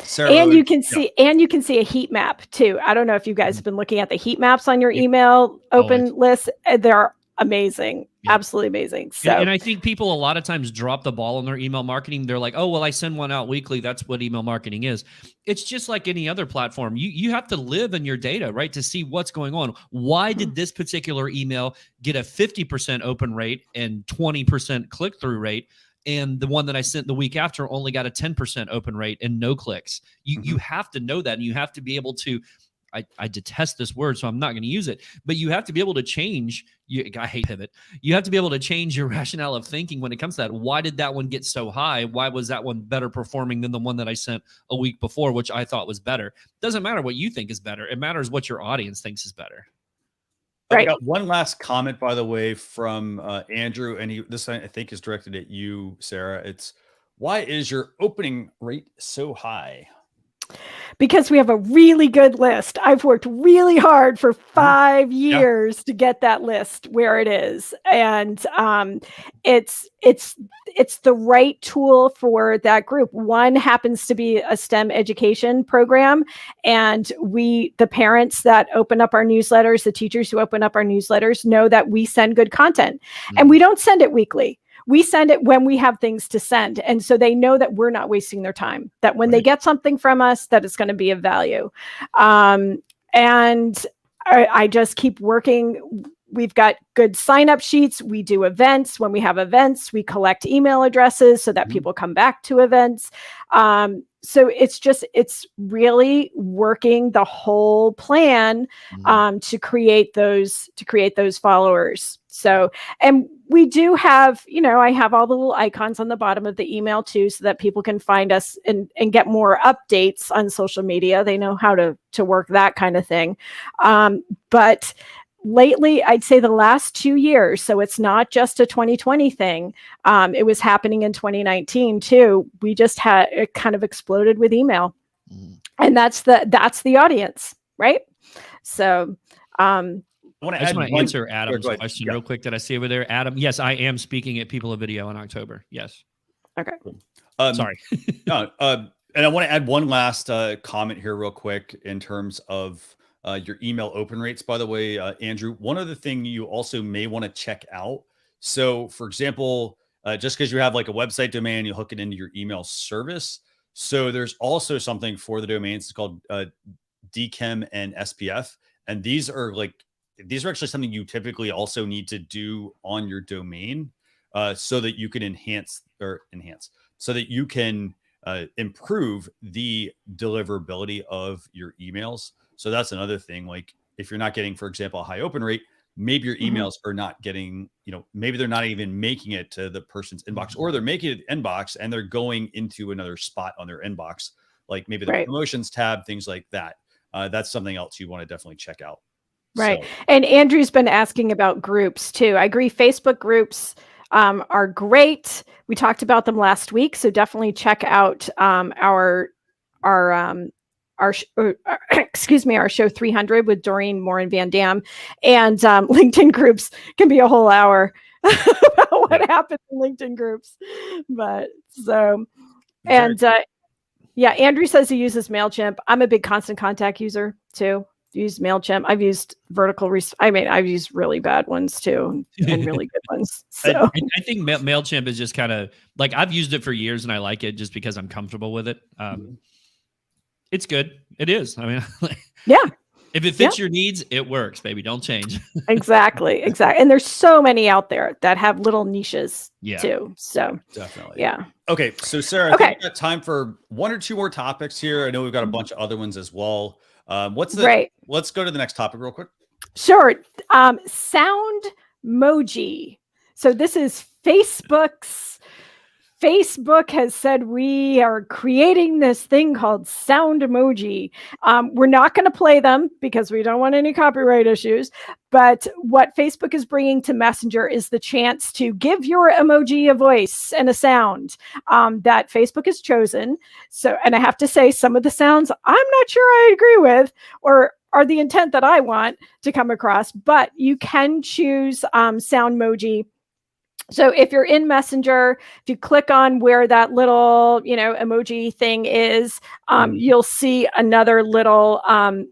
Sarah, and you can see a heat map too. I don't know if you guys have been looking at the heat maps on your email open list. They're amazing. Yeah. Absolutely amazing. So, and I think people a lot of times drop the ball on their email marketing. They're like, oh, well, I send one out weekly. That's what email marketing is. It's just like any other platform. You have to live in your data, right? To see what's going on. Why did this particular email get a 50% open rate and 20% click-through rate? And the one that I sent the week after only got a 10% open rate and no clicks. You have to know that, and you have to be able to, I detest this word, so I'm not going to use it, but you have to be able to change. I hate pivot. You have to be able to change your rationale of thinking when it comes to that. Why did that one get so high? Why was that one better performing than the one that I sent a week before, which I thought was better? Doesn't matter what you think is better. It matters what your audience thinks is better. Right. I got one last comment, by the way, from Andrew, and this I think is directed at you, Sarah. It's, why is your opening rate so high? Because we have a really good list. I've worked really hard for 5 years to get that list where it is. And it's the right tool for that group. One happens to be a STEM education program. And the parents that open up our newsletters, the teachers who open up our newsletters know that we send good content. And we don't send it weekly. We send it when we have things to send. And so they know that we're not wasting their time, that when they get something from us, that it's going to be of value. And I just keep working. We've got good sign-up sheets. We do events. When we have events, we collect email addresses so that people come back to events. So it's really working the whole plan to create those followers. So, and we do have, I have all the little icons on the bottom of the email too, so that people can find us and get more updates on social media. They know how to work that kind of thing. But lately, I'd say the last 2 years, so it's not just a 2020 thing. It was happening in 2019 too. We just had it kind of exploded with email, and that's the audience, right? So, I just want to answer Adam's question real quick that I see over there. Adam, yes, I am speaking at People of Video in October. Yes. Okay. Sorry. And I want to add one last comment here real quick in terms of your email open rates, by the way, Andrew. One other thing you also may want to check out. So, for example, just because you have like a website domain, you hook it into your email service. So there's also something for the domains. It's called DKIM and SPF. And these are actually something you typically also need to do on your domain so that you can so that you can improve the deliverability of your emails. So that's another thing. Like if you're not getting, for example, a high open rate, maybe your emails are not getting, maybe they're not even making it to the person's inbox, or they're making it inbox and they're going into another spot on their inbox, like maybe the promotions tab, things like that. That's something else you want to definitely check out. Right. So. And Andrew's been asking about groups too. I agree. Facebook groups are great. We talked about them last week, so definitely check out our show 300 with Doreen Moore and Van Dam, and LinkedIn groups can be a whole hour about what happens in LinkedIn groups. But so, and Andrew says he uses MailChimp. I'm a big Constant Contact user too. Used MailChimp. I've used I've used really bad ones too, and really good ones. So I think MailChimp is just kind of like, I've used it for years and I like it just because I'm comfortable with it. It's good. It is. I mean, if it fits your needs, it works, baby. Don't change. Exactly. And there's so many out there that have little niches too. So definitely. Yeah. Okay. So Sarah, I think we've got time for one or two more topics here. I know we've got a bunch of other ones as well. Let's go to the next topic real quick. Sure. Soundmoji. So this is Facebook has said we are creating this thing called Soundmoji. We're not going to play them because we don't want any copyright issues. But what Facebook is bringing to Messenger is the chance to give your emoji a voice and a sound that Facebook has chosen. So, and I have to say, some of the sounds I'm not sure I agree with or are the intent that I want to come across. But you can choose Soundmoji. So if you're in Messenger, if you click on where that little, emoji thing is, you'll see another little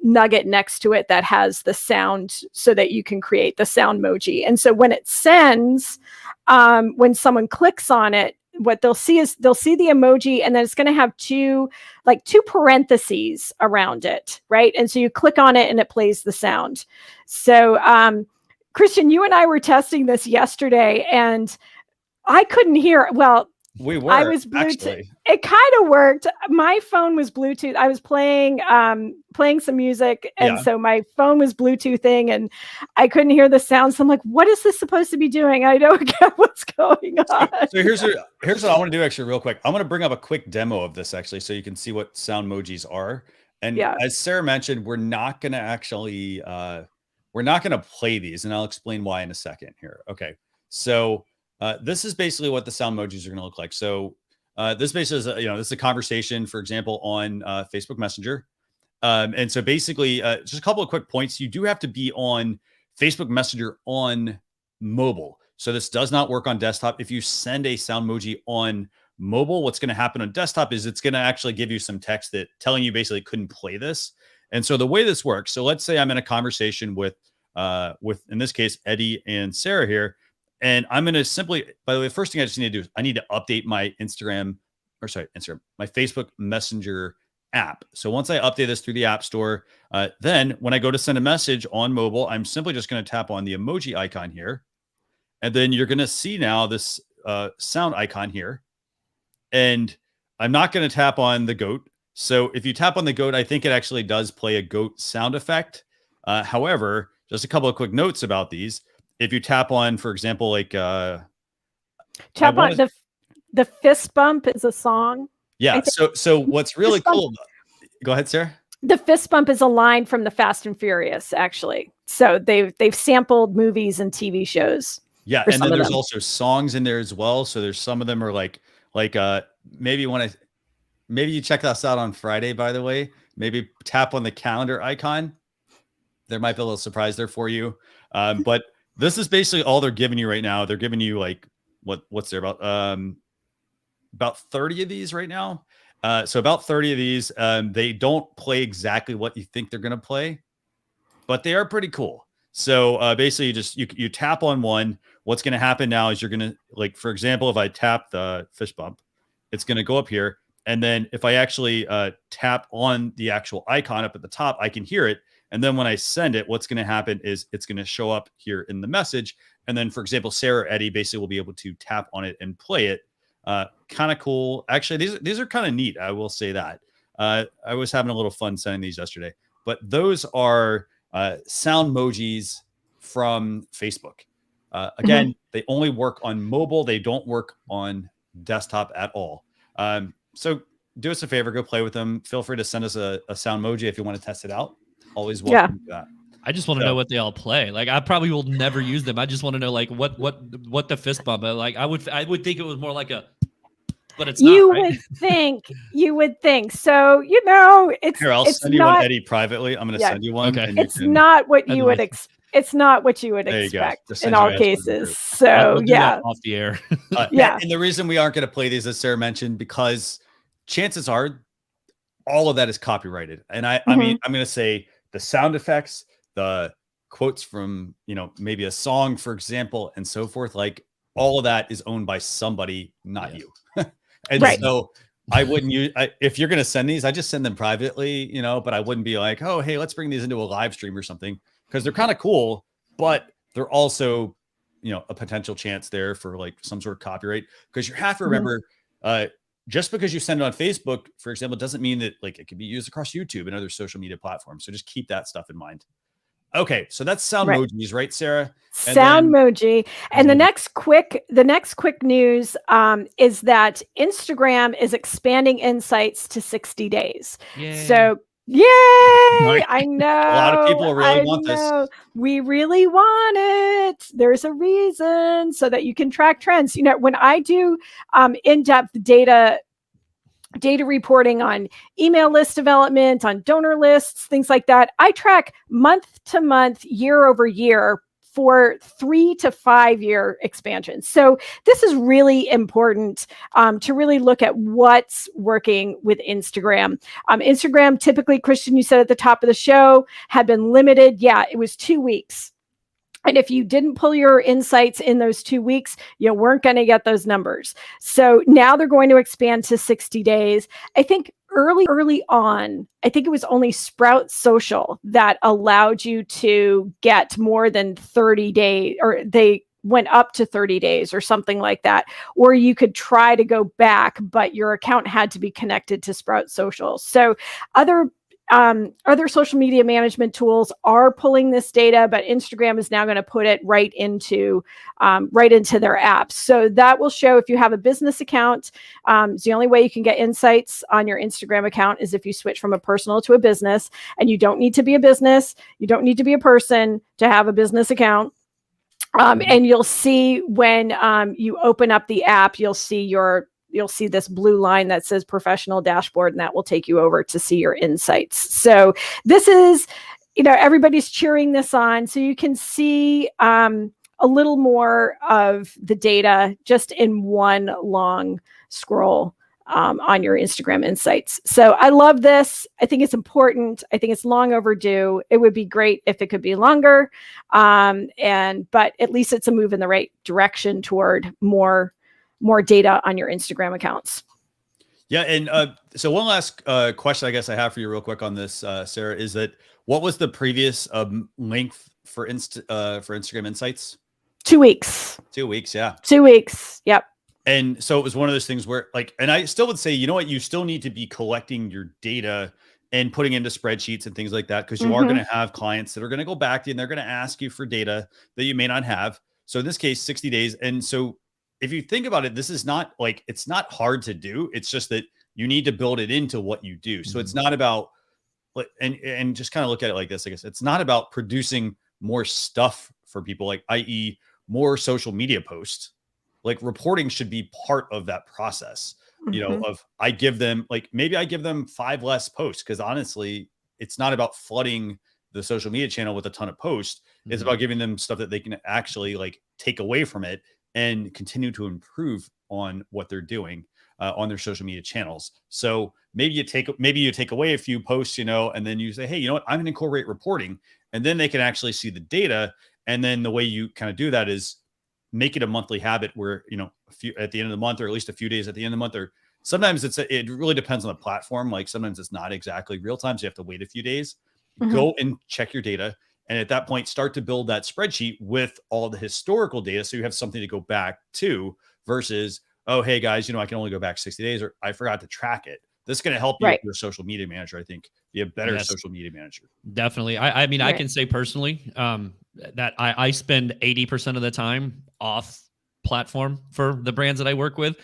nugget next to it that has the sound so that you can create the Soundmoji. And so when it sends, when someone clicks on it, what they'll see is the emoji, and then it's going to have two parentheses around it, right? And so you click on it and it plays the sound. So, Christian, you and I were testing this yesterday, and I couldn't hear. Well, I was Bluetooth. Actually. It kind of worked. My phone was Bluetooth. I was playing some music, and so my phone was Bluetoothing, and I couldn't hear the sound. So I'm like, "What is this supposed to be doing? I don't get what's going on." So here's what I want to do actually, real quick. I'm going to bring up a quick demo of this actually, so you can see what Soundmojis are. And as Sarah mentioned, we're not going to actually. We're not going to play these, and I'll explain why in a second here. Okay. So this is basically what the Soundmojis are going to look like. So this basically is, this is a conversation, for example, on Facebook Messenger. And so basically just a couple of quick points. You do have to be on Facebook Messenger on mobile. So this does not work on desktop. If you send a Soundmoji on mobile, what's going to happen on desktop is it's going to actually give you some text that telling you basically couldn't play this. And so the way this works, so let's say I'm in a conversation with in this case, Eddie and Sarah here, and I'm going to simply, by the way, the first thing I just need to do is I need to update my my Facebook Messenger app. So once I update this through the App Store, then when I go to send a message on mobile, I'm simply just going to tap on the emoji icon here. And then you're going to see now this sound icon here. And I'm not going to tap on the goat. So if you tap on the goat, I think it actually does play a goat sound effect. However, just a couple of quick notes about these. If you tap on, for example, like tap on the fist bump is a song. Yeah. So what's really cool? Go ahead, Sarah. The fist bump is a line from the Fast and Furious, actually. So they've sampled movies and TV shows. Yeah, and then there's also songs in there as well. So there's some of them are like maybe you check us out on Friday, by the way. Maybe tap on the calendar icon. There might be a little surprise there for you. But this is basically all they're giving you right now. They're giving you like what's there about 30 of these right now. So about 30 of these, they don't play exactly what you think they're going to play, but they are pretty cool. So basically you tap on one. What's going to happen now is you're going to, like, for example, if I tap the fist bump, it's going to go up here. And then if I actually tap on the actual icon up at the top, I can hear it. And then when I send it, what's going to happen is it's going to show up here in the message. And then, for example, Sarah or Eddie basically will be able to tap on it and play it. Kind of cool. Actually, these are kind of neat. I will say that. I was having a little fun sending these yesterday. But those are Soundmojis from Facebook. Again, they only work on mobile. They don't work on desktop at all. So do us a favor, go play with them. Feel free to send us a Soundmoji if you want to test it out. Always welcome to that. I just want to know what they all play. Like, I probably will never use them. I just want to know like what the fist bump. Like I would think it was more like a, but it's not. You would think. So it's here. I'll send you one, Eddie, privately. I'm going to send you one. Okay. It's not what you would expect. It's not what you would expect in all cases. So off the air. And the reason we aren't going to play these, as Sarah mentioned, because chances are all of that is copyrighted. And I mean, I'm going to say the sound effects, the quotes from, maybe a song, for example, and so forth, like all of that is owned by somebody, not you. And so I wouldn't use, if you're going to send these, I just send them privately, but I wouldn't be like, oh, hey, let's bring these into a live stream or something, because they're kind of cool, but they're also, a potential chance there for like some sort of copyright, because you have to remember, just because you send it on Facebook, for example, doesn't mean that like it can be used across YouTube and other social media platforms. So just keep that stuff in mind. Okay, so that's Soundmojis, right, Sarah? Soundmoji. And the next quick news is that Instagram is expanding insights to 60 days. Yay. So yay! I know. A lot of people really want this. We really want it. There's a reason, so that you can track trends. When I do in-depth data reporting on email list development, on donor lists, things like that, I track month to month, year over year for 3 to 5 year expansions. So this is really important to really look at what's working with Instagram. Instagram, typically, Christian, you said at the top of the show, had been limited. Yeah, it was 2 weeks. And if you didn't pull your insights in those 2 weeks, you weren't going to get those numbers. So now they're going to expand to 60 days. I think early on, I think it was only Sprout Social that allowed you to get more than 30 days, or they went up to 30 days or something like that. Or you could try to go back, but your account had to be connected to Sprout Social. So other social media management tools are pulling this data, but Instagram is now going to put it right into their apps. So that will show if you have a business account. The only way you can get insights on your Instagram account is if you switch from a personal to a business, and you don't need to be a business. You don't need to be a person to have a business account. And you'll see when you open up the app, you'll see this blue line that says professional dashboard, and that will take you over to see your insights. So this is, everybody's cheering this on. So you can see a little more of the data just in one long scroll on your Instagram insights. So I love this. I think it's important. I think it's long overdue. It would be great if it could be longer. But at least it's a move in the right direction toward more data on your Instagram accounts. Yeah. And so one last question I guess I have for you real quick on this, Sarah, is that what was the previous length for Instagram Insights? 2 weeks. 2 weeks. Yeah. 2 weeks. Yep. And so it was one of those things where and I still would say, you know what, you still need to be collecting your data and putting into spreadsheets and things like that, because you are going to have clients that are going to go back to you and they're going to ask you for data that you may not have. So in this case, 60 days. And so if you think about it, this is not it's not hard to do. It's just that you need to build it into what you do. So it's not about and just kind of look at it like this. I guess it's not about producing more stuff for people, like, i.e. more social media posts. Like, reporting should be part of that process, of I give them, like, maybe I give them 5 less posts, because honestly, it's not about flooding the social media channel with a ton of posts. It's about giving them stuff that they can actually like take away from it and continue to improve on what they're doing on their social media channels. So maybe you take away a few posts, and then you say, hey, you know what, I'm going to incorporate reporting, and then they can actually see the data. And then the way you kind of do that is make it a monthly habit where, a few at the end of the month, or at least a few days at the end of the month, or sometimes it really depends on the platform. Like, sometimes it's not exactly real time, so you have to wait a few days. Go and check your data. And at that point, start to build that spreadsheet with all the historical data, so you have something to go back to, versus, oh, hey guys, I can only go back 60 days, or I forgot to track it. This is going to help you with your social media manager, I think, be a better social media manager. Definitely. I mean, I can say personally that I spend 80% of the time off platform for the brands that I work with.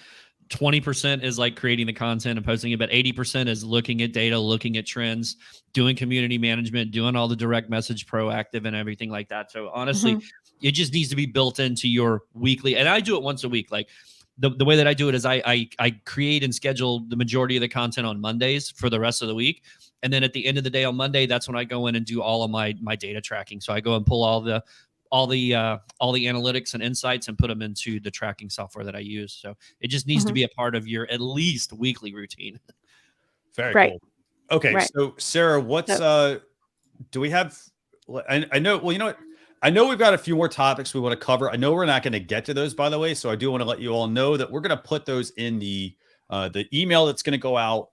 20% is like creating the content and posting it, but 80% is looking at data, looking at trends, doing community management, doing all the direct message, proactive, and everything like that. So honestly, it just needs to be built into your weekly. And I do it once a week. Like, the way that I do it is I create and schedule the majority of the content on Mondays for the rest of the week. And then at the end of the day on Monday, that's when I go in and do all of my data tracking. So I go and pull all the analytics and insights and put them into the tracking software that I use. So it just needs to be a part of your at least weekly routine. Very cool. Okay. So Sarah, what's, do we have, I know, well, you know what? I know we've got a few more topics we want to cover. I know we're not going to get to those, by the way. So I do want to let you all know that we're going to put those in the email that's going to go out.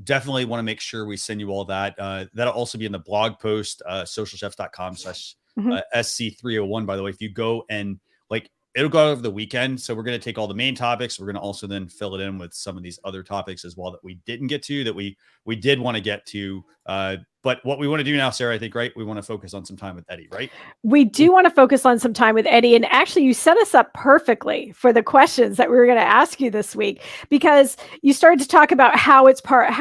Definitely want to make sure we send you all that. That'll also be in the blog post, socialchefs.com/SC301. By the way, if you go and it'll go out over the weekend. So we're going to take all the main topics. We're going to also then fill it in with some of these other topics as well that we didn't get to, that we did want to get to. But what we want to do now, Sarah, I think, right? We want to focus on some time with Eddie, right? We do want to focus on some time with Eddie. And actually, you set us up perfectly for the questions that we were going to ask you this week, because you started to talk about how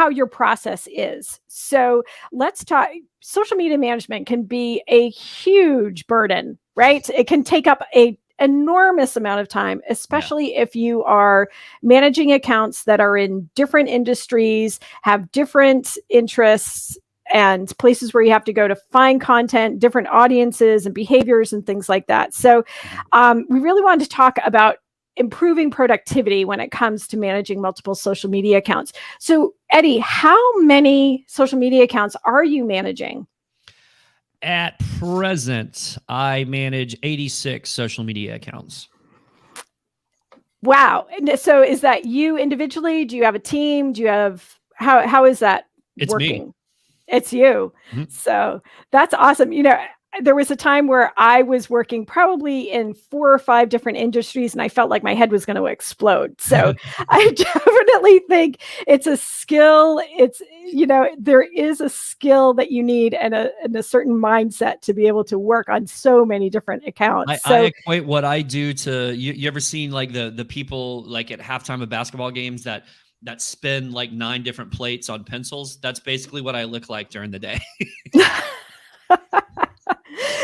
your process is. So let's talk. Social media management can be a huge burden, right? It can take up an enormous amount of time, especially if you are managing accounts that are in different industries, have different interests, and places where you have to go to find content, different audiences and behaviors and things like that. So we really wanted to talk about improving productivity when it comes to managing multiple social media accounts. So Eddie, how many social media accounts are you managing? At present, I manage 86 social media accounts. Wow. So is that you individually? Do you have a team? Do you have, how is that working? Me. It's you. So that's awesome. There was a time where I was working probably in 4 or 5 different industries, and I felt like my head was going to explode. So I definitely think it's a skill. It's, there is a skill that you need and a certain mindset to be able to work on so many different accounts. I equate what I do to, you ever seen like the people like at halftime of basketball games that spin like 9 different plates on pencils? That's basically what I look like during the day.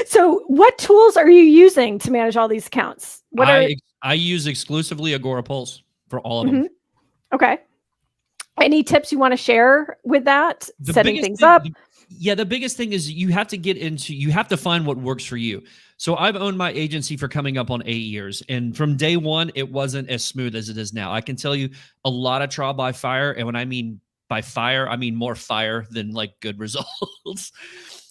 So what tools are you using to manage all these accounts? I use exclusively Agora Pulse for all of them. Okay. Any tips you want to share with that? Setting things up? The biggest thing is you have to find what works for you. So I've owned my agency for coming up on 8 years. And from day one, it wasn't as smooth as it is now. I can tell you a lot of trial by fire. And when I mean by fire, I mean more fire than like good results.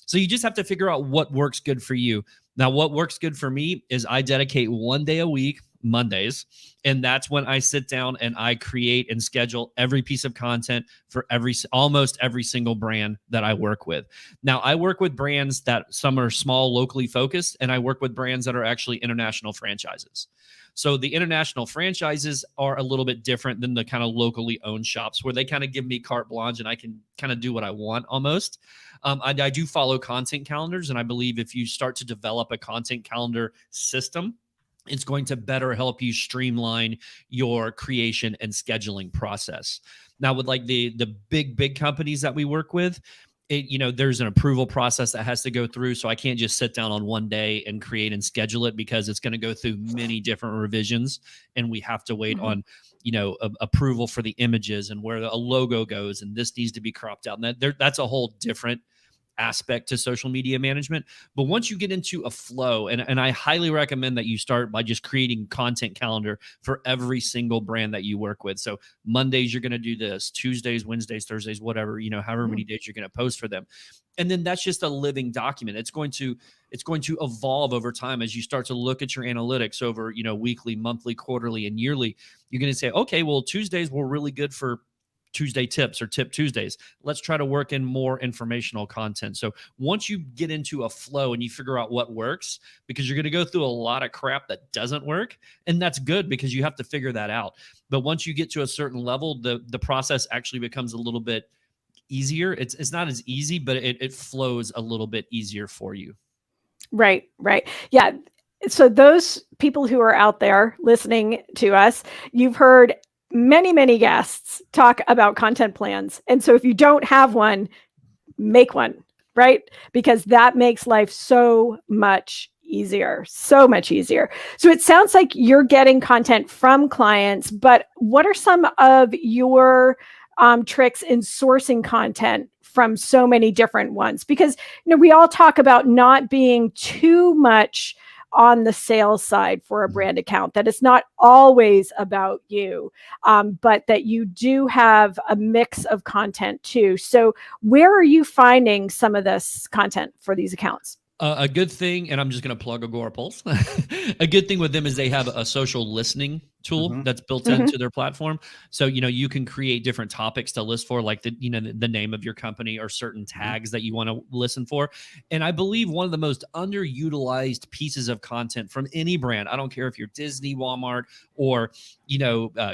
So you just have to figure out what works good for you. Now, what works good for me is I dedicate 1 day a week, Mondays, and that's when I sit down and I create and schedule every piece of content for almost every single brand that I work with. Now, I work with brands that some are small, locally focused, and I work with brands that are actually international franchises. So the international franchises are a little bit different than the kind of locally owned shops, where they kind of give me carte blanche and I can kind of do what I want almost. I do follow content calendars, and I believe if you start to develop a content calendar system, it's going to better help you streamline your creation and scheduling process. Now, with like the big companies that we work with, there's an approval process that has to go through. So I can't just sit down on one day and create and schedule it, because it's going to go through many different revisions, and we have to wait on, approval for the images and where a logo goes, and this needs to be cropped out. And that's a whole different aspect to social media management. But once you get into a flow, and I highly recommend that you start by just creating content calendar for every single brand that you work with. So Mondays, you're going to do this, Tuesdays, Wednesdays, Thursdays, whatever, however many days you're going to post for them. And then that's just a living document. It's going to evolve over time as you start to look at your analytics over, weekly, monthly, quarterly, and yearly. You're going to say, okay, well, Tuesdays were really good for Tuesday tips or tip Tuesdays. Let's try to work in more informational content. So once you get into a flow and you figure out what works, because you're going to go through a lot of crap that doesn't work, and that's good because you have to figure that out. But once you get to a certain level, the process actually becomes a little bit easier. It's not as easy, but it flows a little bit easier for you. Right. Yeah. So those people who are out there listening to us, you've heard many guests talk about content plans. And so if you don't have one, make one, right? Because that makes life so much easier. So it sounds like you're getting content from clients, but what are some of your tricks in sourcing content from so many different ones? Because, we all talk about not being too much on the sales side for a brand account, that it's not always about you, but that you do have a mix of content too. So where are you finding some of this content for these accounts? A good thing, and I'm just going to plug Agorapulse. A good thing with them is they have a social listening tool that's built into their platform. So, you can create different topics to list for, like the name of your company or certain tags that you want to listen for. And I believe one of the most underutilized pieces of content from any brand, I don't care if you're Disney, Walmart, or,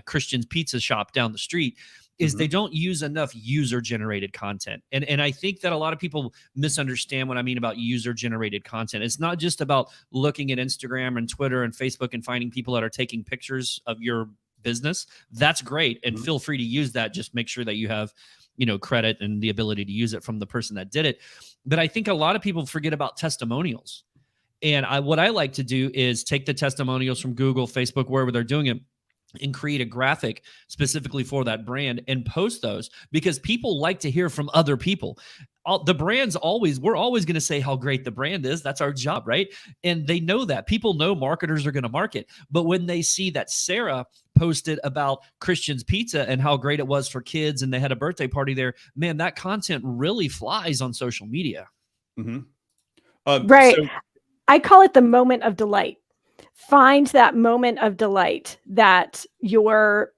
Christian's Pizza Shop down the street, is they don't use enough user-generated content. And I think that a lot of people misunderstand what I mean about user-generated content. It's not just about looking at Instagram and Twitter and Facebook and finding people that are taking pictures of your business. That's great. And feel free to use that. Just make sure that you have, credit and the ability to use it from the person that did it. But I think a lot of people forget about testimonials. And what I like to do is take the testimonials from Google, Facebook, wherever they're doing it, and create a graphic specifically for that brand and post those, because people like to hear from other people. The brands we're always going to say how great the brand is. That's our job, right? And they know that. People know marketers are going to market. But when they see that Sarah posted about Christian's Pizza and how great it was for kids and they had a birthday party there, man, that content really flies on social media. Right. I call it the moment of delight. Find that moment of delight that your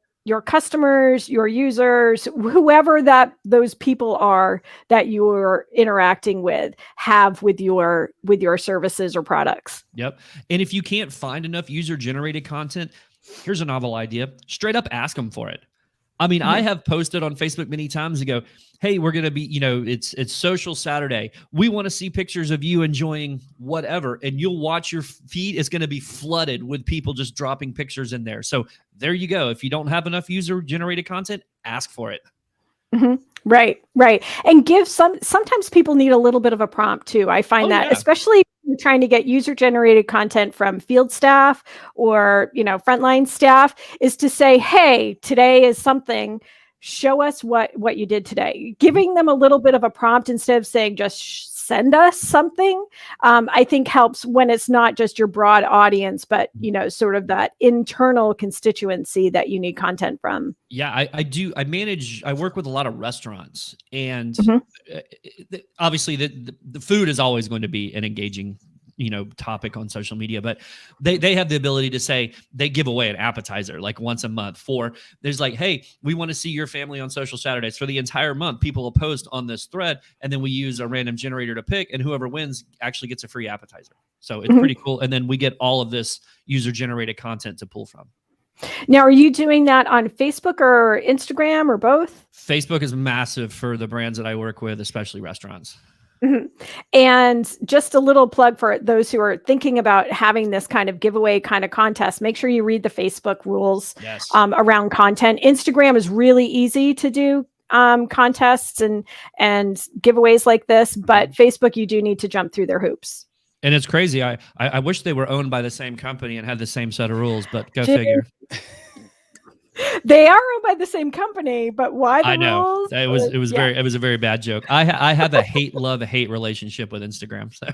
customers, your users, whoever those people are that you're interacting with, have with your services or products. Yep. And if you can't find enough user-generated content, here's a novel idea. Straight up ask them for it. I mean, I have posted on Facebook many times ago, hey, we're going to be, it's Social Saturday. We want to see pictures of you enjoying whatever. And you'll watch your feed. It's going to be flooded with people just dropping pictures in there. So there you go. If you don't have enough user-generated content, ask for it. Right. And sometimes people need a little bit of a prompt too. I find especially if you're trying to get user-generated content from field staff or, frontline staff, is to say, hey, today is something, show us what you did today. Giving them a little bit of a prompt instead of saying just send us something, I think helps when it's not just your broad audience, but, sort of that internal constituency that you need content from. Yeah, I work with a lot of restaurants, and obviously the food is always going to be an engaging topic on social media, but they have the ability to say they give away an appetizer like once a month there's like, hey, we want to see your family on Social Saturdays for the entire month. People will post on this thread, and then we use a random generator to pick, and whoever wins actually gets a free appetizer. So it's pretty cool. And then we get all of this user-generated content to pull from. Now, are you doing that on Facebook or Instagram or both? Facebook is massive for the brands that I work with, especially restaurants. And just a little plug for those who are thinking about having this kind of giveaway kind of contest. Make sure you read the Facebook rules around content. Instagram is really easy to do contests and giveaways like this, but Facebook, you do need to jump through their hoops. And it's crazy. I wish they were owned by the same company and had the same set of rules, but go Dude. figure. They are owned by the same company, but why the I know rules? it was a very bad joke. I have a hate relationship with Instagram. So.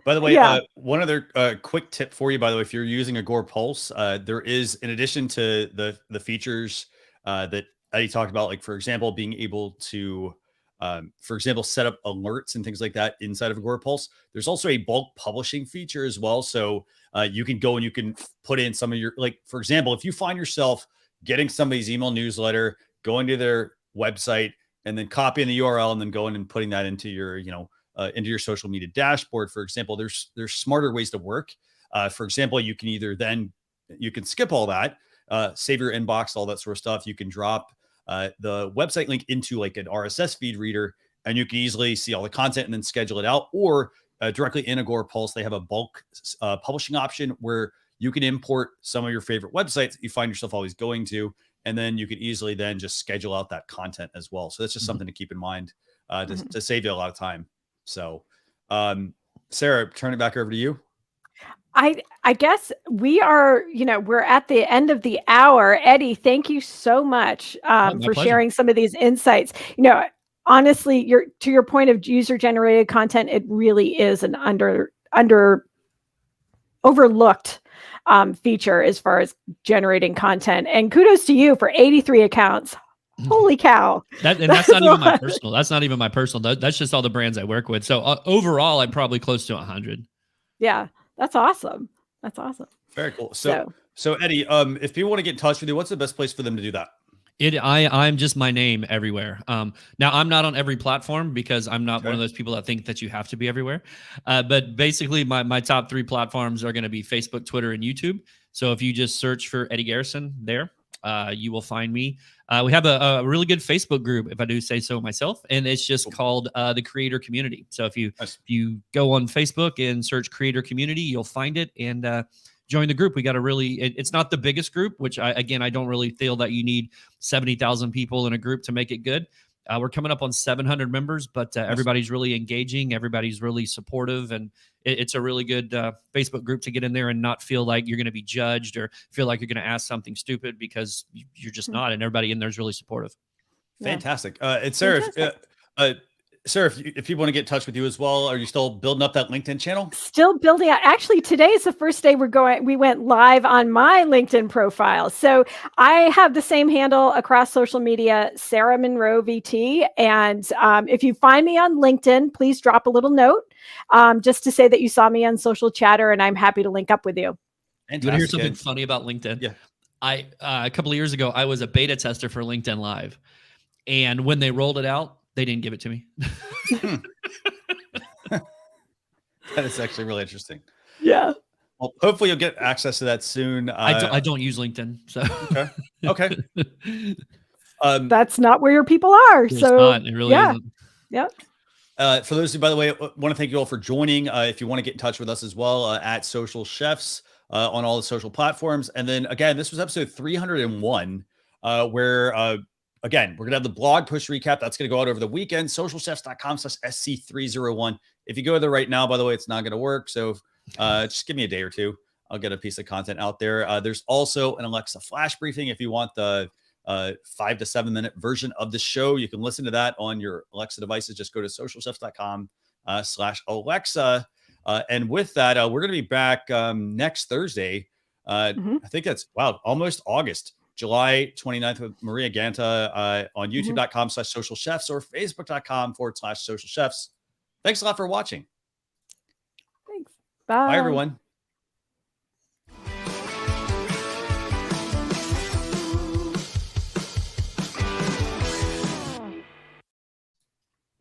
By the way, one other quick tip for you, by the way, if you're using Agora Pulse, there is, in addition to the features that Eddie talked about, like, for example, being able to, set up alerts and things like that inside of Agora Pulse, there's also a bulk publishing feature as well. So you can go and you can put in some of your, like, for example, if you find yourself getting somebody's email newsletter, going to their website, and then copying the URL and then going and putting that into your, into your social media dashboard, for example, there's smarter ways to work. For example, you can either you can skip all that, save your inbox, all that sort of stuff. You can drop the website link into like an RSS feed reader, and you can easily see all the content and then schedule it out. Or directly in Agora Pulse, they have a bulk publishing option where you can import some of your favorite websites that you find yourself always going to, and then you can easily then just schedule out that content as well. So that's just something to keep in mind to save you a lot of time. So, Sarah, turn it back over to you. I guess we are, we're at the end of the hour. Eddie, thank you so much for pleasure. sharing some of these insights. Honestly, to your point of user-generated content, it really is an overlooked feature as far as generating content. And kudos to you for 83 accounts. Holy cow. That's not even my personal. That's not even my personal. That's just all the brands I work with. So overall, I'm probably close to 100. Yeah, that's awesome. That's awesome. Very cool. So Eddie, if people want to get in touch with you, what's the best place for them to do that? I'm just my name everywhere. Now I'm not on every platform because I'm not one of those people that think that you have to be everywhere. But basically my top 3 platforms are going to be Facebook, Twitter, and YouTube. So if you just search for Eddie Garrison there, you will find me. We have a really good Facebook group, if I do say so myself, and it's just called the Creator Community. So if you go on Facebook and search Creator Community, you'll find it and join the group. We got it's not the biggest group, which I don't really feel that you need 70,000 people in a group to make it good. We're coming up on 700 members, but everybody's really engaging. Everybody's really supportive, and it's a really good Facebook group to get in there and not feel like you're going to be judged or feel like you're going to ask something stupid, because you're just not, and everybody in there is really supportive. Fantastic. And Sarah, Sarah, if you want to get in touch with you as well, are you still building up that LinkedIn channel? Still building out. Actually, today is the first day we went live on my LinkedIn profile. So I have the same handle across social media, Sarah Monroe VT. And if you find me on LinkedIn, please drop a little note just to say that you saw me on Social Chatter, and I'm happy to link up with you. Fantastic. You want to hear something funny about LinkedIn? Yeah. A couple of years ago, I was a beta tester for LinkedIn Live. And when they rolled it out, they didn't give it to me. That is actually really interesting. Yeah. Well, hopefully you'll get access to that soon. I don't use LinkedIn. So okay. That's not where your people are. So it really isn't. Yep. For those who, by the way, want to thank you all for joining. If you want to get in touch with us as well, at Social Chefs on all the social platforms. And then again, this was episode 301, where again, we're going to have the blog push recap. That's going to go out over the weekend. socialchefs.com/SC301. If you go there right now, by the way, it's not going to work. So just give me a day or two. I'll get a piece of content out there. There's also an Alexa flash briefing. If you want the 5 to 7 minute version of the show, you can listen to that on your Alexa devices. Just go to socialchefs.com/Alexa. And with that, we're going to be back next Thursday. I think that's, almost August. July 29th with Maria Ganta on youtube.com/social chefs or facebook.com/social chefs. Thanks a lot for watching. Thanks. Bye. Bye, everyone.